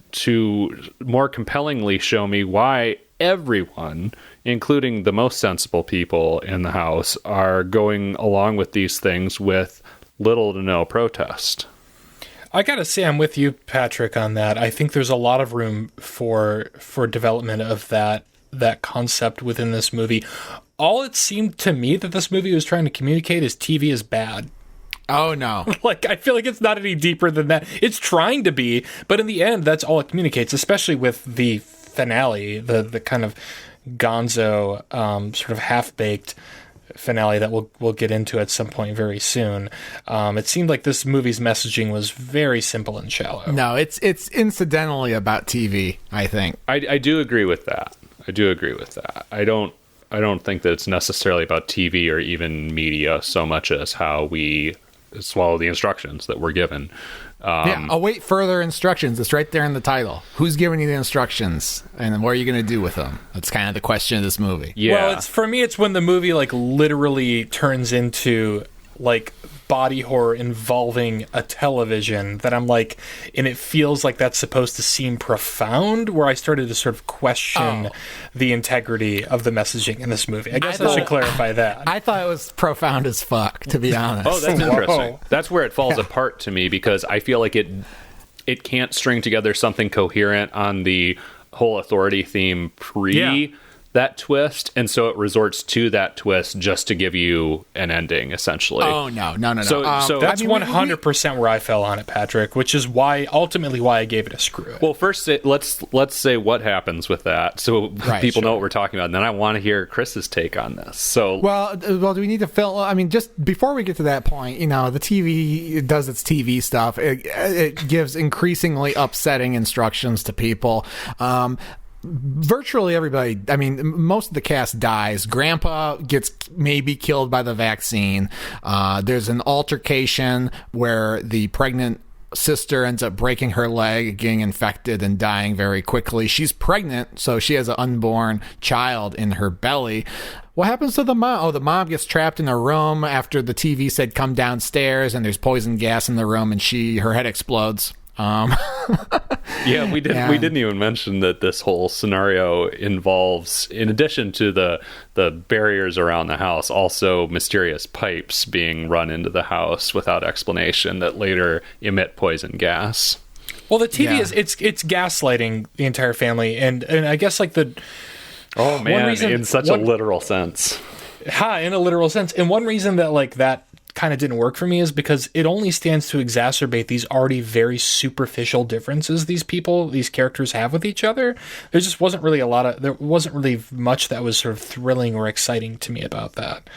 more compellingly show me why everyone, including the most sensible people in the house, are going along with these things with little to no protest. I gotta say, I'm with you, Patrick, on that. I think there's a lot of room for development of that concept within this movie. All it seemed to me that this movie was trying to communicate is TV is bad. Oh, no. I feel like it's not any deeper than that. It's trying to be, but in the end, that's all it communicates, especially with the finale, the kind of gonzo, sort of half-baked finale that we'll get into at some point very soon. It seemed like this movie's messaging was very simple and shallow. No, it's incidentally about TV, I think. I do agree with that. I don't think that it's necessarily about TV or even media so much as how we swallow the instructions that we're given. Await further instructions. It's right there in the title. Who's giving you the instructions, and what are you going to do with them? That's kind of the question of this movie. Yeah. Well, for me, it's when the movie literally turns into body horror involving a television that I'm like, and it feels like that's supposed to seem profound, where I started to sort of question the integrity of the messaging in this movie. I guess I should clarify that. I thought it was profound as fuck, to be honest. Oh, that's interesting. That's where it falls apart to me, because I feel like it can't string together something coherent on the whole authority theme that twist, and so it resorts to that twist just to give you an ending, essentially. Oh, no. So that's 100% where I fell on it, Patrick, which is ultimately why I gave it a screw. Well, first, let's say what happens with that, so people know what we're talking about, and then I want to hear Chris's take on this. So, well, do we need to fill? I mean, just before we get to that point, the TV does its TV stuff. It gives increasingly upsetting instructions to people. Virtually everybody, I mean, most of the cast dies. Grandpa gets maybe killed by the vaccine. There's an altercation where the pregnant sister ends up breaking her leg, getting infected, and dying very quickly. She's pregnant, so she has an unborn child in her belly. What happens to the mom? Oh, the mom gets trapped in a room after the TV said come downstairs, and there's poison gas in the room, and her head explodes. Yeah, we didn't even mention that this whole scenario involves, in addition to the barriers around the house, also mysterious pipes being run into the house without explanation that later emit poison gas. Well, the TV is it's gaslighting the entire family, and I guess like the in such a literal sense. In a literal sense. And one reason that like that kind of didn't work for me is because it only stands to exacerbate these already very superficial differences these characters have with each other. There just wasn't really much that was sort of thrilling or exciting to me about that.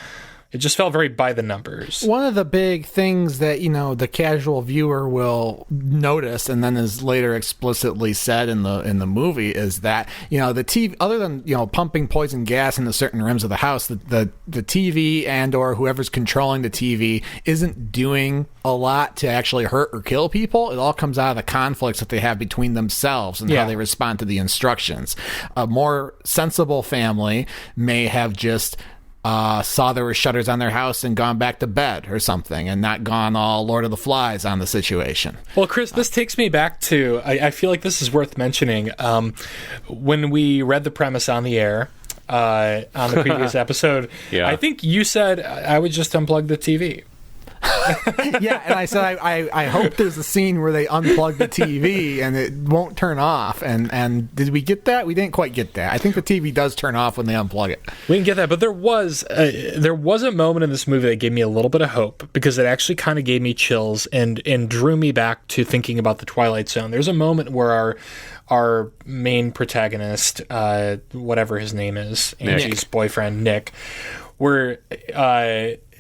It just felt very by the numbers. One of the big things that, the casual viewer will notice, and then is later explicitly said in the movie, is that, the TV, other than, pumping poison gas into certain rooms of the house, the TV and or whoever's controlling the TV isn't doing a lot to actually hurt or kill people. It all comes out of the conflicts that they have between themselves and how they respond to the instructions. A more sensible family may have just saw there were shutters on their house and gone back to bed or something, and not gone all Lord of the Flies on the situation. Well, Chris, this takes me back to, I feel like this is worth mentioning. When we read the premise on the air, on the previous episode, I think you said I would just unplug the TV. Yeah, and I said I hope there's a scene where they unplug the TV and it won't turn off. And did we get that? We didn't quite get that. I think the TV does turn off when they unplug it. We didn't get that, but there was a moment in this movie that gave me a little bit of hope, because it actually kind of gave me chills and drew me back to thinking about the Twilight Zone. There's a moment where our main protagonist, whatever his name is, Angie's boyfriend Nick, where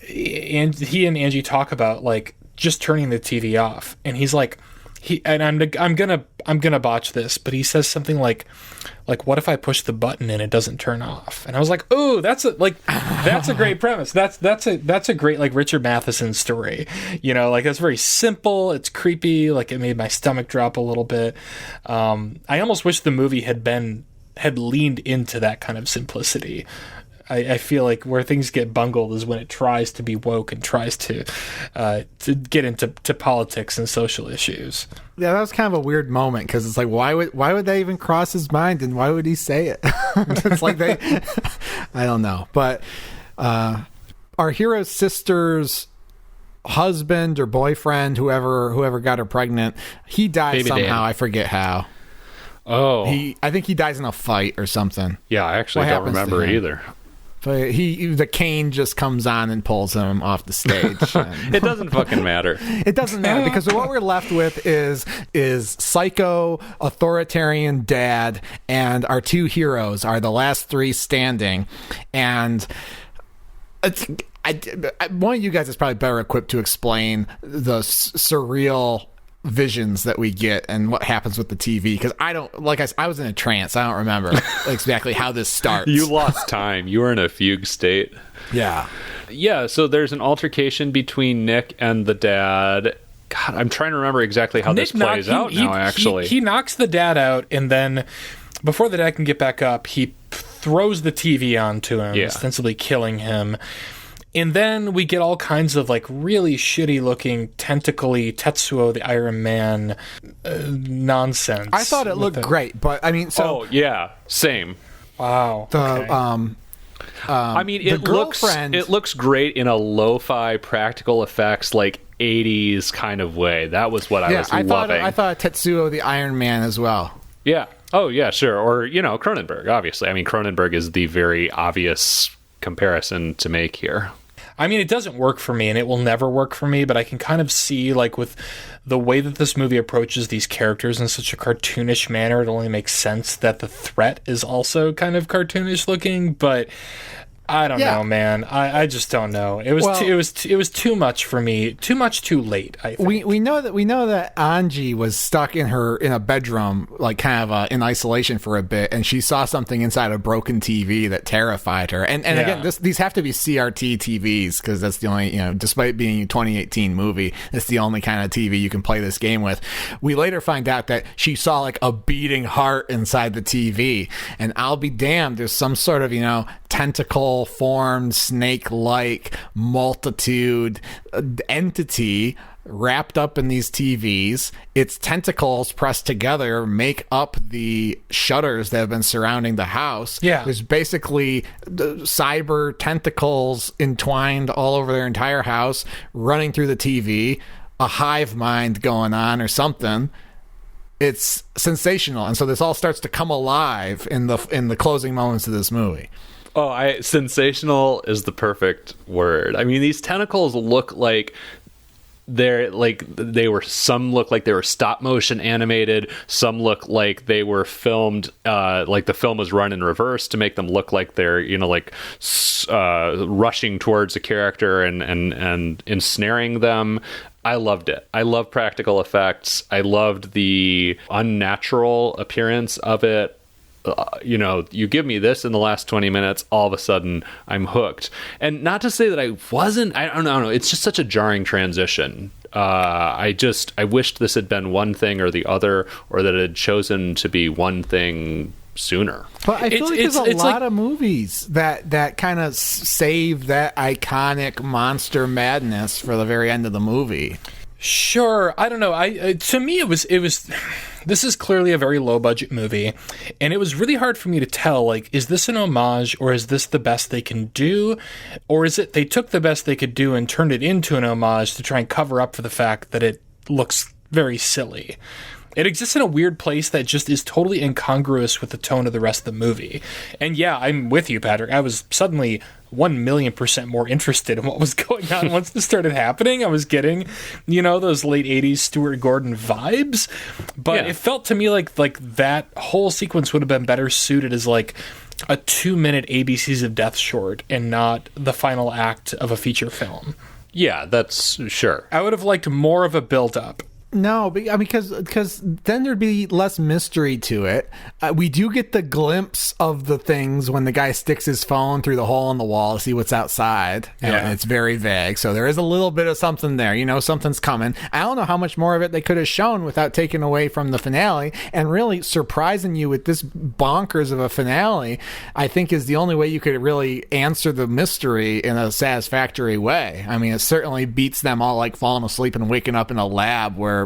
and he and Angie talk about like just turning the TV off, and he's like, I'm gonna botch this, but he says something like what if I push the button and it doesn't turn off? And I was like, oh, that's a great premise. That's a great like Richard Matheson story. Like that's very simple. It's creepy. Like it made my stomach drop a little bit. I almost wish the movie had leaned into that kind of simplicity. I feel like where things get bungled is when it tries to be woke and tries to get into politics and social issues. Yeah, that was kind of a weird moment, because it's like, why would that even cross his mind, and why would he say it? It's like I don't know. But our hero's sister's husband or boyfriend, whoever got her pregnant, he died Baby somehow. Dan. I forget how. Oh, I think he dies in a fight or something. Yeah, I actually don't remember either. But the cane just comes on and pulls him off the stage. It doesn't fucking matter. It doesn't matter, because what we're left with is psycho authoritarian dad, and our two heroes are the last three standing. And one of you guys is probably better equipped to explain the surreal visions that we get and what happens with the TV, because I was in a trance. I don't remember exactly how this starts. You lost time. You were in a fugue state. Yeah, so there's an altercation between Nick and the dad. God, I'm trying to remember exactly how this plays out now, actually. He knocks the dad out, and then before the dad can get back up, he throws the TV onto him, ostensibly killing him. And then we get all kinds of like really shitty looking tentacly Tetsuo the Iron Man nonsense. I thought it looked great, but I mean, so same. Wow. I mean, it looks great in a lo-fi practical effects like 80s kind of way. That was what I was loving. I thought Tetsuo the Iron Man as well. Yeah. Oh yeah, sure. Or Cronenberg. Obviously, I mean, Cronenberg is the very obvious comparison to make here. I mean, it doesn't work for me, and it will never work for me, but I can kind of see, like, with the way that this movie approaches these characters in such a cartoonish manner, it only makes sense that the threat is also kind of cartoonish looking, but I don't know, man. I just don't know. It was too much for me. Too much too late, I think. We know that Angie was stuck in a bedroom, like kind of in isolation for a bit, and she saw something inside a broken TV that terrified her. And again, these have to be CRT TVs, because that's the only, despite being a 2018 movie, it's the only kind of TV you can play this game with. We later find out that she saw like a beating heart inside the TV, and I'll be damned, there's some sort of, tentacle formed snake-like multitude entity wrapped up in these TVs. Its tentacles pressed together make up the shutters that have been surrounding the house. Yeah. There's basically the cyber tentacles entwined all over their entire house, running through the TV, a hive mind going on or something. It's sensational. And so this all starts to come alive in the closing moments of this movie. Oh, sensational is the perfect word. I mean, these tentacles look like some look like they were stop motion animated, some look like they were filmed like the film was run in reverse to make them look like they're rushing towards a character and ensnaring them. I loved it. I love practical effects. I loved the unnatural appearance of it. You give me this in the last 20 minutes, all of a sudden I'm hooked. And not to say that I wasn't, I don't know. It's just such a jarring transition. I wished this had been one thing or the other, or that it had chosen to be one thing sooner. But I feel like there's a lot of movies that kind of save that iconic monster madness for the very end of the movie. Sure, I don't know. To me, it was. This is clearly a very low budget movie, and it was really hard for me to tell. Like, is this an homage, or is this the best they can do, or is it they took the best they could do and turned it into an homage to try and cover up for the fact that it looks very silly. It exists in a weird place that just is totally incongruous with the tone of the rest of the movie. And yeah, I'm with you, Patrick. I was suddenly 1,000,000% more interested in what was going on once this started happening. I was getting, those late 80s Stuart Gordon vibes. But It felt to me like that whole sequence would have been better suited as like a 2-minute ABCs of Death short and not the final act of a feature film. Yeah, that's sure. I would have liked more of a build-up. No, but because then there'd be less mystery to it. We do get the glimpse of the things when the guy sticks his phone through the hole in the wall to see what's outside. And it's very vague. So there is a little bit of something there. Something's coming. I don't know how much more of it they could have shown without taking away from the finale. And really surprising you with this bonkers of a finale, I think, is the only way you could really answer the mystery in a satisfactory way. I mean, it certainly beats them all like falling asleep and waking up in a lab where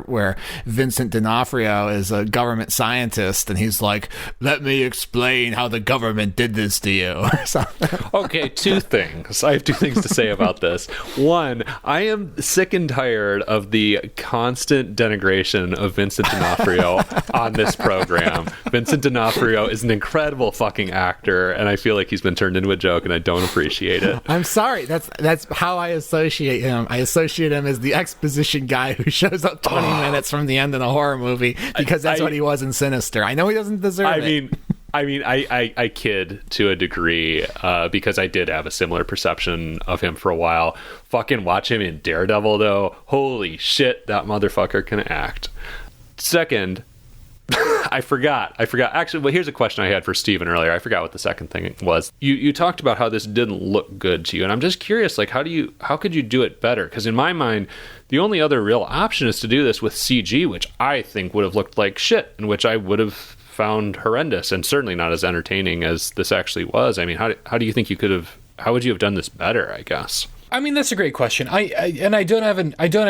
Vincent D'Onofrio is a government scientist and he's like, let me explain how the government did this to you or something. Okay, two things. I have two things to say about this. One, I am sick and tired of the constant denigration of Vincent D'Onofrio on this program. Vincent D'Onofrio is an incredible fucking actor, and I feel like he's been turned into a joke, and I don't appreciate it. I'm sorry. That's how I associate him. I associate him as the exposition guy who shows up 20 minutes from the end of the horror movie because that's what he was in Sinister. I know he doesn't deserve it. I kid to a degree because I did have a similar perception of him for a while. Fucking watch him in Daredevil, though. Holy shit, that motherfucker can act. Second, I forgot. Actually, well, here's a question I had for Steven earlier. I forgot what the second thing was. You talked about how this didn't look good to you, and I'm just curious, like, how could you do it better? Because in my mind, the only other real option is to do this with CG, which I think would have looked like shit, and which I would have found horrendous, and certainly not as entertaining as this actually was. I mean, how do you think how would you have done this better, I guess? I mean, that's a great question. I don't have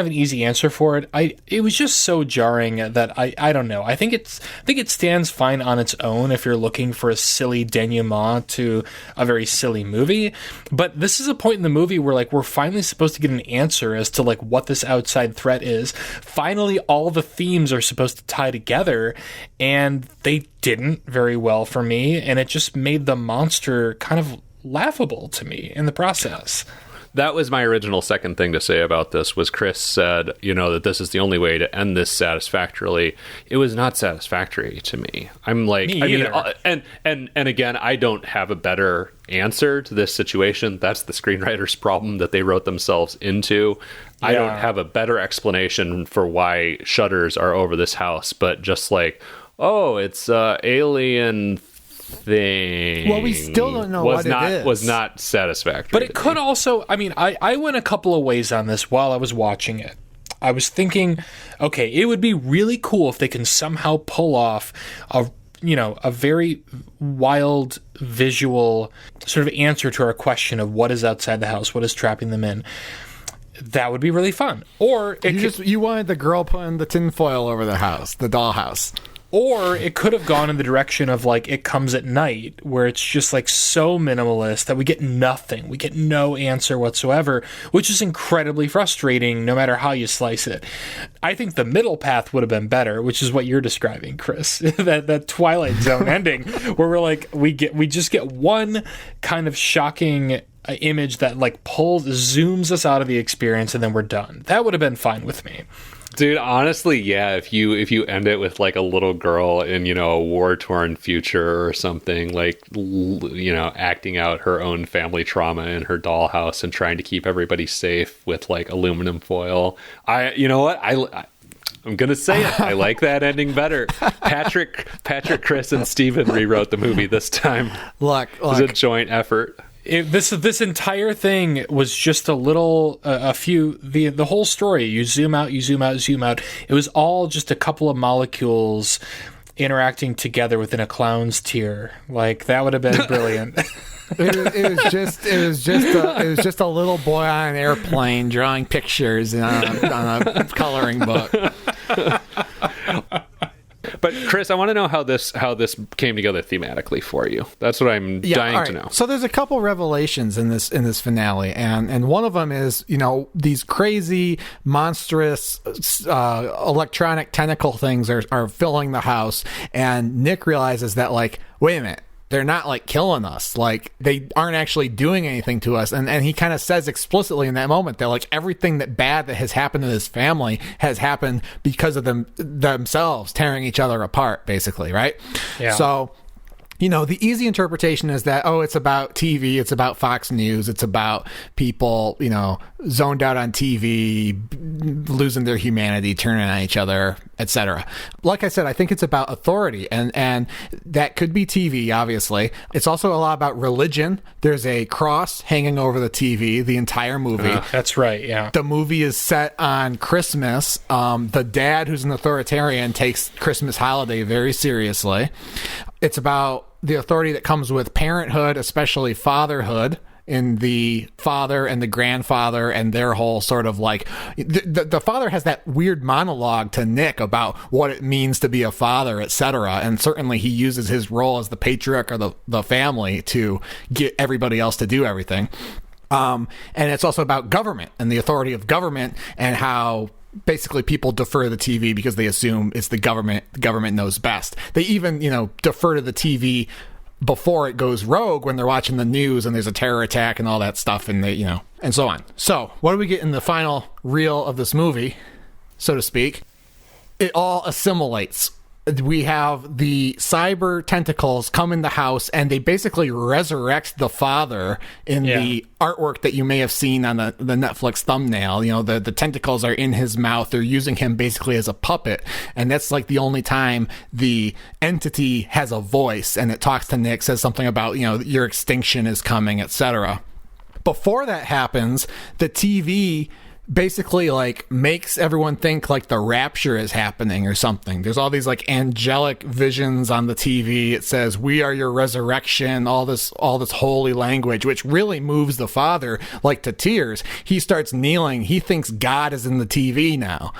an easy answer for it. It was just so jarring that I don't know. I think it stands fine on its own if you're looking for a silly denouement to a very silly movie. But this is a point in the movie where like we're finally supposed to get an answer as to like what this outside threat is. Finally, all the themes are supposed to tie together, and they didn't very well for me, and it just made the monster kind of laughable to me in the process. That was my original second thing to say about this. Was Chris said, that this is the only way to end this satisfactorily. It was not satisfactory to me. I'm like, me either. And again, I don't have a better answer to this situation. That's the screenwriter's problem that they wrote themselves into. Yeah. I don't have a better explanation for why shutters are over this house, but just like, oh, it's alien thing. Well, we still don't know what it is. Was not satisfactory. But it could also, I mean, I went a couple of ways on this while I was watching it. I was thinking, okay, it would be really cool if they can somehow pull off a a very wild visual sort of answer to our question of what is outside the house, what is trapping them in. That would be really fun. Or you wanted the girl putting the tinfoil over the house, the dollhouse. Or it could have gone in the direction of like It Comes at Night, where it's just like so minimalist that we get nothing. We get no answer whatsoever, which is incredibly frustrating no matter how you slice it. I think the middle path would have been better, which is what you're describing, Chris. that Twilight Zone ending where we're like, we just get one kind of shocking image that like zooms us out of the experience, and then we're done. That would have been fine with me. Dude, honestly, yeah, if you end it with like a little girl in, a war-torn future or something, like, acting out her own family trauma in her dollhouse and trying to keep everybody safe with like aluminum foil. You know what? I'm going to say it. I like that ending better. Patrick, Chris, and Steven rewrote the movie this time. Look. It was a joint effort. This entire thing was just the whole story. You zoom out. It was all just a couple of molecules interacting together within a clown's tear. Like, that would have been brilliant. It was just a little boy on an airplane drawing pictures on a coloring book. But Chris, I want to know how this came together thematically for you. That's what I'm dying to know. So there's a couple revelations in this finale, and one of them is these crazy, monstrous electronic tentacle things are filling the house, and Nick realizes that, like, wait a minute. They're not like killing us. Like, they aren't actually doing anything to us. And he kind of says explicitly in that moment that, like, everything bad that has happened to this family has happened because of themselves tearing each other apart, basically, right? Yeah. So, the easy interpretation is that, it's about TV, it's about Fox News, it's about people, zoned out on TV, losing their humanity, turning on each other, etc. Like I said, I think it's about authority, and that could be TV, obviously. It's also a lot about religion. There's a cross hanging over the TV the entire movie. That's right, yeah. The movie is set on Christmas. The dad, who's an authoritarian, takes Christmas holiday very seriously. It's about the authority that comes with parenthood, especially fatherhood, in the father and the grandfather and their whole sort of like... The father has that weird monologue to Nick about what it means to be a father, etc. And certainly he uses his role as the patriarch of the family to get everybody else to do everything. And it's also about government and the authority of government and how... basically people defer to the TV because they assume it's the government. The government knows best. They even, defer to the TV before it goes rogue when they're watching the news and there's a terror attack and all that stuff, and they, and so on. So what do we get in the final reel of this movie, so to speak? It all assimilates. We have the cyber tentacles come in the house, and they basically resurrect the father in the artwork that you may have seen on the Netflix thumbnail. The tentacles are in his mouth. They're using him basically as a puppet, and that's like the only time the entity has a voice, and it talks to Nick, says something about, your extinction is coming, etc. Before that happens, the TV basically like makes everyone think like the rapture is happening or something. There's all these like angelic visions on the TV. It says, "We are your resurrection," all this holy language, which really moves the father like to tears. He starts kneeling. He thinks God is in the TV now.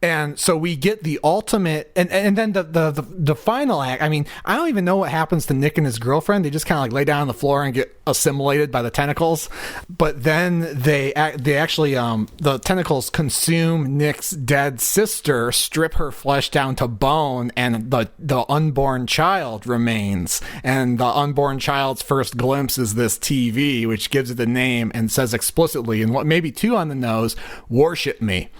And so we get the ultimate, and then the final act. I mean, I don't even know what happens to Nick and his girlfriend. They just kind of like lay down on the floor and get assimilated by the tentacles. But then they actually the tentacles consume Nick's dead sister, strip her flesh down to bone, and the unborn child remains. And the unborn child's first glimpse is this TV, which gives it the name and says explicitly, and what maybe too on the nose, "Worship me."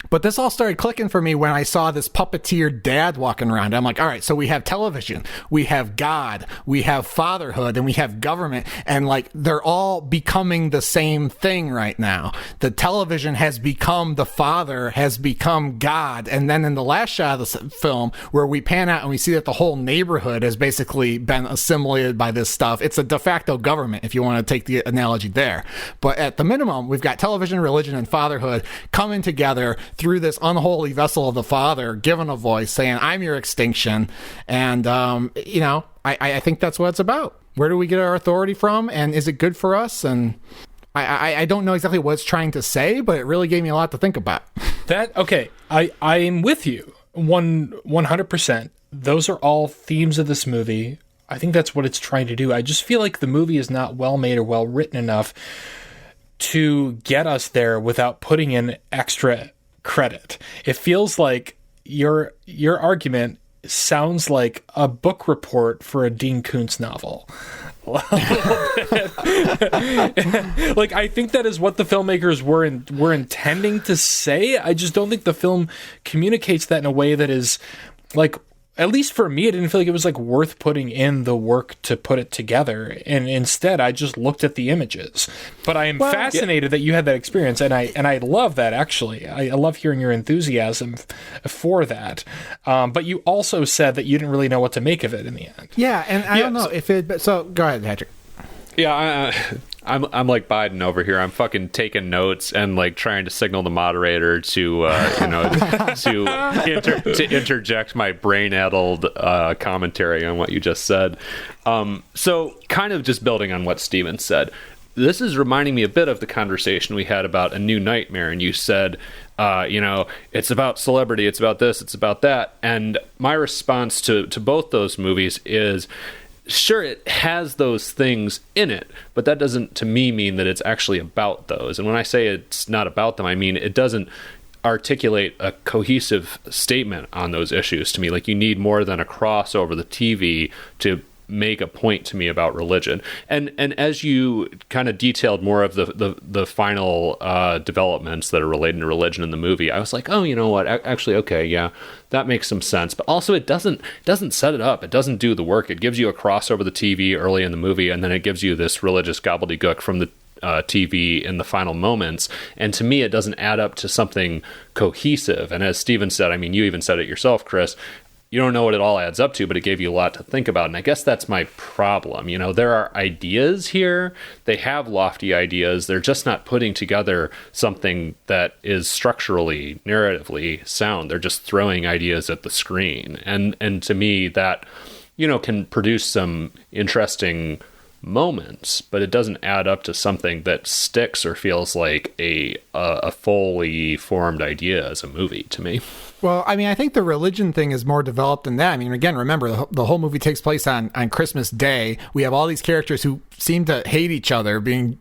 But this all started clicking for me when I saw this puppeteer dad walking around. I'm like, all right, so we have television, we have God, we have fatherhood, and we have government. And like, they're all becoming the same thing right now. The television has become the father, has become God. And then in the last shot of the film, where we pan out and we see that the whole neighborhood has basically been assimilated by this stuff. It's a de facto government, if you want to take the analogy there. But at the minimum, we've got television, religion, and fatherhood coming together through this unholy vessel of the father, given a voice saying, I'm your extinction. And, I think that's what it's about. Where do we get our authority from? And is it good for us? And I don't know exactly what it's trying to say, but it really gave me a lot to think about. I'm with you 100%. Those are all themes of this movie. I think that's what it's trying to do. I just feel like the movie is not well made or well written enough to get us there without putting in extra credit. It feels like your argument sounds like a book report for a Dean Koontz novel. Like, I think that is what the filmmakers were intending to say. I just don't think the film communicates that in a way that is, like, at least for me, I didn't feel like it was like worth putting in the work to put it together. And instead, I just looked at the images. But I am fascinated that you had that experience, and I love that, actually. I love hearing your enthusiasm for that. But you also said that you didn't really know what to make of it in the end. Yeah, and I don't know if it... So, go ahead, Patrick. Yeah, I'm like Biden over here. I'm fucking taking notes and like trying to signal the moderator to to interject my brain-addled commentary on what you just said. So kind of just building on what Steven said. This is reminding me a bit of the conversation we had about A New Nightmare, and you said, it's about celebrity, it's about this, it's about that. And my response to both those movies is, sure, it has those things in it, but that doesn't, to me, mean that it's actually about those. And when I say it's not about them, I mean it doesn't articulate a cohesive statement on those issues to me. Like, you need more than a cross over the TV to make a point to me about religion. And as you kind of detailed more of the final developments that are related to religion in the movie, I was like, oh, you know what? Actually, okay, yeah, that makes some sense. But also, it doesn't set it up. It doesn't do the work. It gives you a cross over the TV early in the movie, and then it gives you this religious gobbledygook from the TV in the final moments. And to me, it doesn't add up to something cohesive. And as Steven said, I mean, you even said it yourself, Chris, you don't know what it all adds up to, but it gave you a lot to think about. And I guess that's my problem. You know, there are ideas here. They have lofty ideas. They're just not putting together something that is structurally, narratively sound. They're just throwing ideas at the screen. And to me, that, can produce some interesting moments, but it doesn't add up to something that sticks or feels like a fully formed idea as a movie to me. Well, I mean, I think the religion thing is more developed than that. I mean, again, remember, the whole movie takes place on Christmas Day. We have all these characters who seem to hate each other,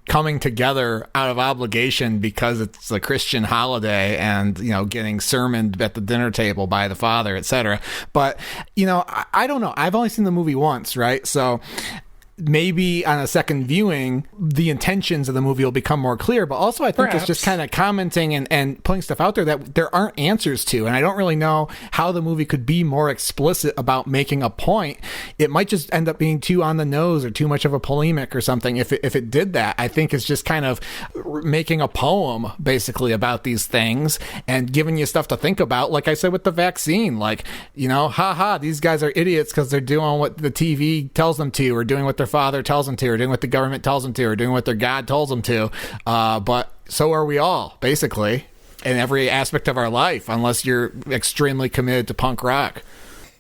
coming together out of obligation because it's a Christian holiday and, getting sermoned at the dinner table by the father, etc. But, I don't know. I've only seen the movie once, right? So maybe on a second viewing, the intentions of the movie will become more clear. But also, I think it's just kind of commenting and putting stuff out there that there aren't answers to. And I don't really know how the movie could be more explicit about making a point. It might just end up being too on the nose or too much of a polemic or something. If it did that, I think it's just kind of making a poem, basically, about these things and giving you stuff to think about. Like I said with the vaccine, like, these guys are idiots because they're doing what the TV tells them to, or doing what their father tells them to, or doing what the government tells them to, or doing what their God tells them to. But so are we all, basically, in every aspect of our life, unless you're extremely committed to punk rock.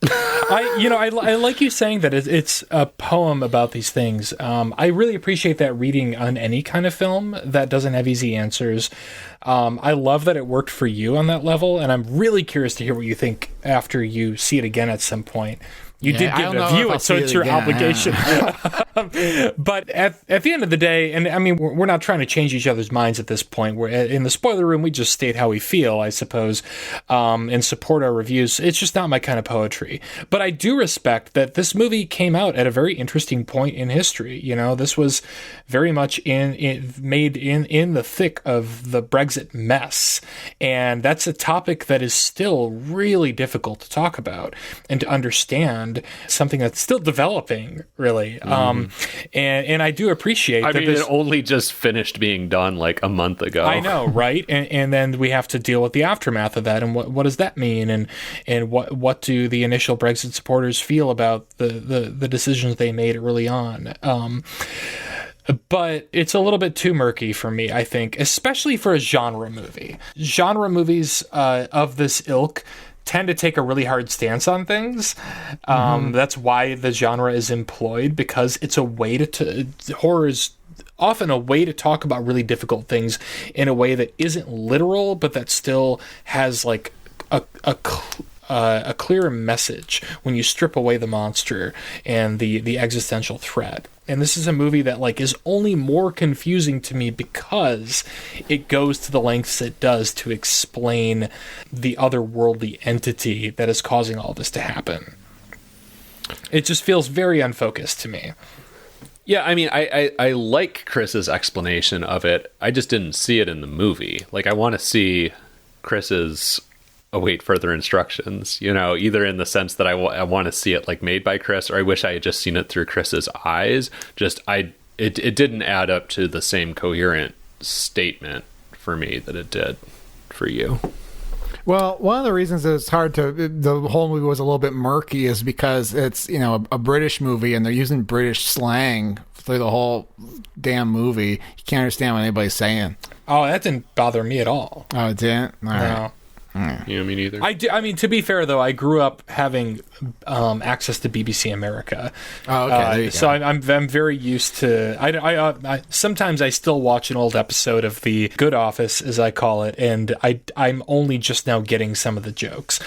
I like you saying that it's a poem about these things. I really appreciate that reading on any kind of film that doesn't have easy answers. I love that it worked for you on that level, and I'm really curious to hear what you think after you see it again at some point. You did give it a view, so it's your obligation. But at the end of the day, and I mean, we're not trying to change each other's minds at this point. We're in the spoiler room. We just state how we feel, I suppose, and support our reviews. It's just not my kind of poetry. But I do respect that this movie came out at a very interesting point in history. This was very much made in the thick of the Brexit mess, and that's a topic that is still really difficult to talk about and to understand. Something that's still developing, really. And I do appreciate that. It only just finished being done like a month ago. I know, right? And then we have to deal with the aftermath of that, and what does that mean, and what do the initial Brexit supporters feel about the decisions they made early on. but it's a little bit too murky for me, I think, especially for a genre movie. Genre movies of this ilk tend to take a really hard stance on things. That's why the genre is employed, because it's a way to horror is often a way to talk about really difficult things in a way that isn't literal, but that still has like a clearer message when you strip away the monster and the existential threat. And this is a movie that like is only more confusing to me because it goes to the lengths it does to explain the otherworldly entity that is causing all this to happen. It just feels very unfocused to me. Yeah, I mean, I like Chris's explanation of it. I just didn't see it in the movie. Like, I want to see Chris's await further instructions, you know, either in the sense that I want to see it like made by Chris, or I wish I had just seen it through Chris's eyes. It didn't add up to the same coherent statement for me that it did for you. Well, one of the reasons it's hard the whole movie was a little bit murky is because it's, you know, a British movie and they're using British slang through the whole damn movie. You can't understand what anybody's saying. Oh, that didn't bother me at all. Oh, it didn't? All right. No. Yeah, me neither. I mean, to be fair, though, I grew up having access to BBC America. Oh, okay. There you so go. I'm very used to. I sometimes I still watch an old episode of The Good Office, as I call it, and I'm only just now getting some of the jokes.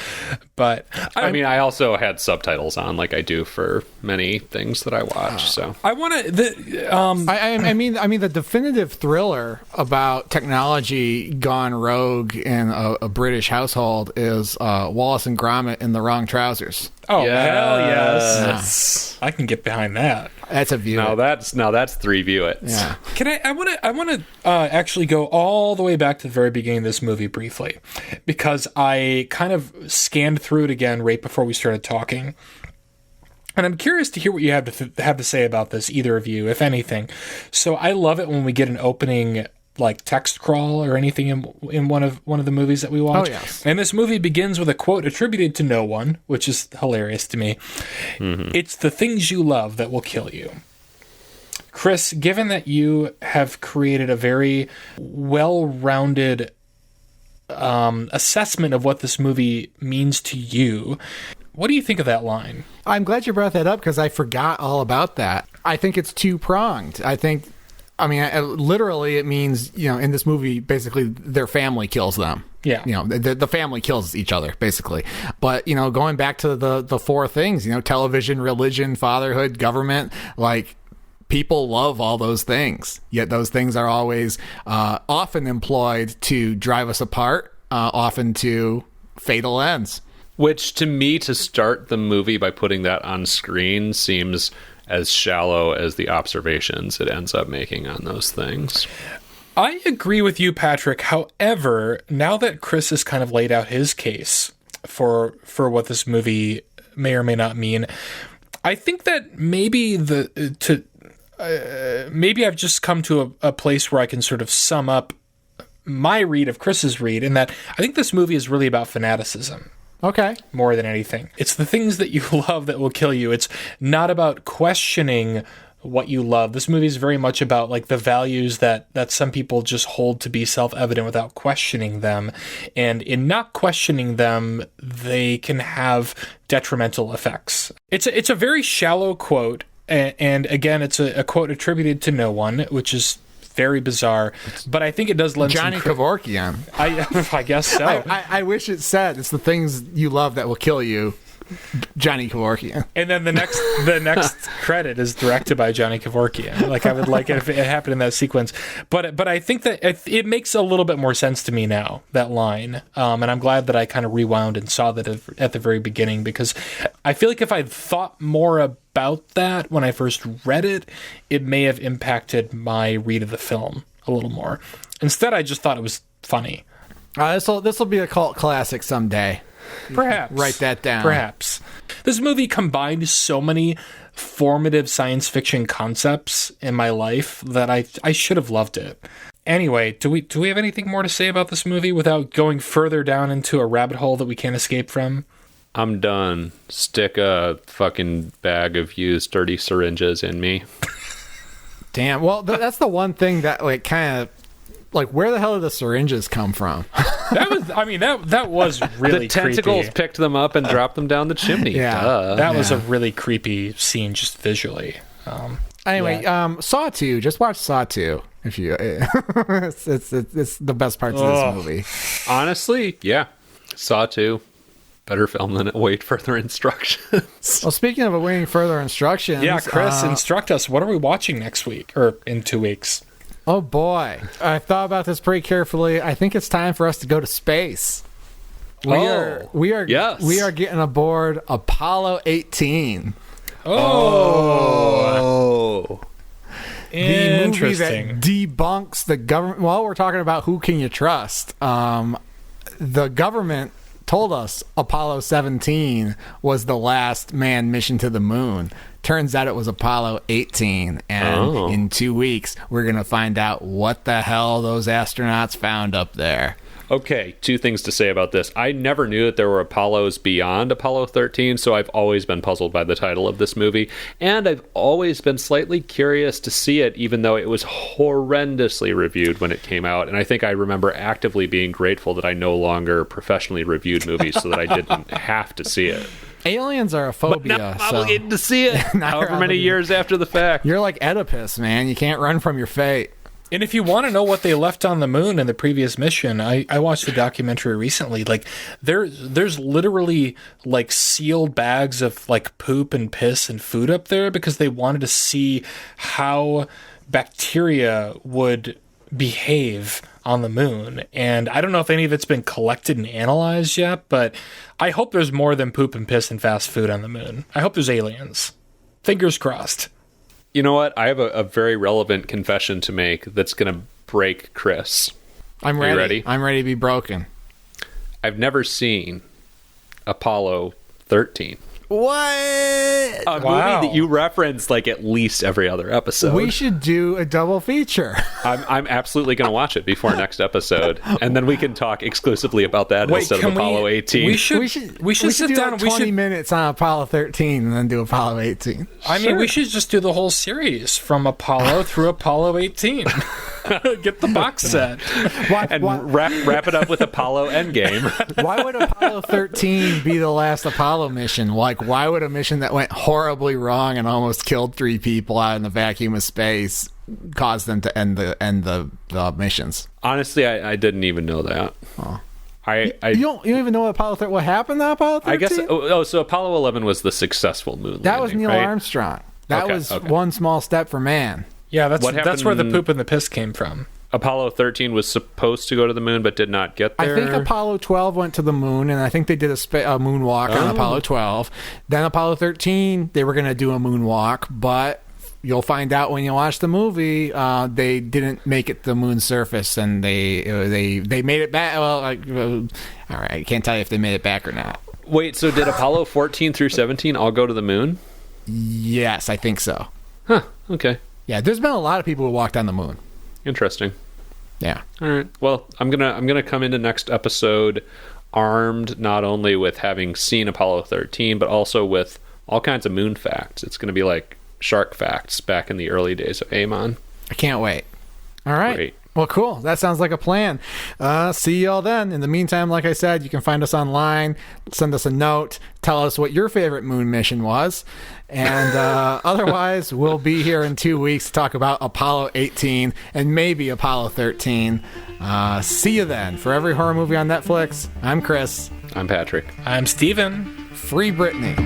But I mean, I also had subtitles on, like I do for many things that I watch. So I want to. I mean, the definitive thriller about technology gone rogue in a British household is Wallace and Gromit in the wrong trousers. Oh, yes. hell yes! I can get behind that. That's a view. Now that's 3 view it. Yeah. Can I want to actually go all the way back to the very beginning of this movie briefly, because I kind of scanned through it again right before we started talking. And I'm curious to hear what you have to say about this, either of you, if anything. So I love it when we get an opening like text crawl or anything in one of the movies that we watch. Oh, yes. And this movie begins with a quote attributed to no one, which is hilarious to me. Mm-hmm. It's the things you love that will kill you. Chris, given that you have created a very well-rounded assessment of what this movie means to you, what do you think of that line? I'm glad you brought that up because I forgot all about that. I think it's two-pronged. Literally, it means, you know, in this movie, basically, their family kills them. Yeah. You know, the family kills each other, basically. But, you know, going back to the 4 things, you know, television, religion, fatherhood, government, like, people love all those things. Yet those things are always often employed to drive us apart, often to fatal ends. Which, to me, to start the movie by putting that on screen seems as shallow as the observations it ends up making on those things. I agree with you, Patrick. However, now that Chris has kind of laid out his case for what this movie may or may not mean, I think that maybe maybe I've just come to a place where I can sort of sum up my read of Chris's read, in that I think this movie is really about fanaticism. Okay. More than anything. It's the things that you love that will kill you. It's not about questioning what you love. This movie is very much about like the values that some people just hold to be self-evident without questioning them. And in not questioning them, they can have detrimental effects. It's a very shallow quote. And again, it's a quote attributed to no one, which is very bizarre, but I think it does lend Johnny Kevorkian. I guess so. I wish it said it's the things you love that will kill you, Johnny Kevorkian. And then the next credit is directed by Johnny Kevorkian. Like, I would like it if it happened in that sequence. But I think that it makes a little bit more sense to me now, that line. And I'm glad that I kind of rewound and saw that at the very beginning, because I feel like if I'd thought more about that when I first read it, it may have impacted my read of the film a little more. Instead, I just thought it was funny. This will be a cult classic someday. Perhaps. Write that down. Perhaps. This movie combined so many formative science fiction concepts in my life that I should have loved it. Anyway, do we have anything more to say about this movie without going further down into a rabbit hole that we can't escape from? I'm done. Stick a fucking bag of used dirty syringes in me. Damn. Well, that's the one thing that like kind of like where the hell did the syringes come from? That was really the tentacles creepy. picked them up and dropped them down the chimney. Yeah. Duh. That was a really creepy scene just visually. Anyway, Saw 2. Just watch Saw 2 if you. It's the best parts of this movie. Honestly, yeah. Saw 2. Better film than Await Further Instructions. Well, speaking of awaiting further instructions, Yeah, Chris, instruct us. What are we watching next week or in 2 weeks? Oh boy, I thought about this pretty carefully. I think it's time for us to go to space. We are getting aboard Apollo 18. Oh, The movie interesting. that debunks the government. Well, we're talking about who can you trust. The government told us Apollo 17 was the last manned mission to the moon. Turns out it was Apollo 18. And in 2 weeks, we're going to find out what the hell those astronauts found up there. Okay, 2 things to say about this. I never knew that there were Apollos beyond Apollo 13, so I've always been puzzled by the title of this movie. And I've always been slightly curious to see it, even though it was horrendously reviewed when it came out. And I think I remember actively being grateful that I no longer professionally reviewed movies so that I didn't have to see it. Aliens are a phobia. But now I'm obligated to see it, however many years after the fact. You're like Oedipus, man. You can't run from your fate. And if you want to know what they left on the moon in the previous mission, I watched a documentary recently. Like there's literally like sealed bags of like poop and piss and food up there because they wanted to see how bacteria would behave on the moon. And I don't know if any of it's been collected and analyzed yet, but I hope there's more than poop and piss and fast food on the moon. I hope there's aliens. Fingers crossed. You know what? I have a very relevant confession to make that's going to break Chris. I'm ready. Are you ready? I'm ready to be broken. I've never seen Apollo 13. What? A Wow. movie that you reference like at least every other episode. We should do a double feature. I'm absolutely going to watch it before next episode, and then we can talk exclusively about that instead of Apollo 18. We should sit do down. like We 20 should. minutes on Apollo 13 and then do Apollo 18. I mean, we should just do the whole series from Apollo through Apollo 18. Get the box set. Wrap it up with Apollo Endgame. Why would Apollo 13 be the last Apollo mission? Like, why would a mission that went horribly wrong and almost killed 3 people out in the vacuum of space cause them to end the missions? Honestly, I didn't even know that. Oh. I You don't even know what happened to Apollo 13? I guess so Apollo 11 was the successful moon that was landing, Neil right? Armstrong. That Okay, was okay. one small step for man. Yeah, that's What where the happened- poop and the piss came from. Apollo 13 was supposed to go to the moon but did not get there. I think Apollo 12 went to the moon, and I think they did a moonwalk on Apollo 12. Then Apollo 13, they were going to do a moonwalk, but you'll find out when you watch the movie, they didn't make it to the moon's surface, and they made it back. Well, all right, I can't tell you if they made it back or not. Wait, so did Apollo 14 through 17 all go to the moon? Yes, I think so. Huh, okay. Yeah, there's been a lot of people who walked on the moon. Interesting. Yeah. All right. Well, I'm gonna come into next episode armed not only with having seen Apollo 13, but also with all kinds of moon facts. It's gonna be like shark facts back in the early days of Amon. I can't wait. All right. Great. Well, cool. That sounds like a plan. See y'all then. In the meantime, like I said, you can find us online. Send us a note. Tell us what your favorite moon mission was. And otherwise, we'll be here in 2 weeks to talk about Apollo 18 and maybe Apollo 13. See you then. For every horror movie on Netflix, I'm Chris. I'm Patrick. I'm Steven. Free Britney.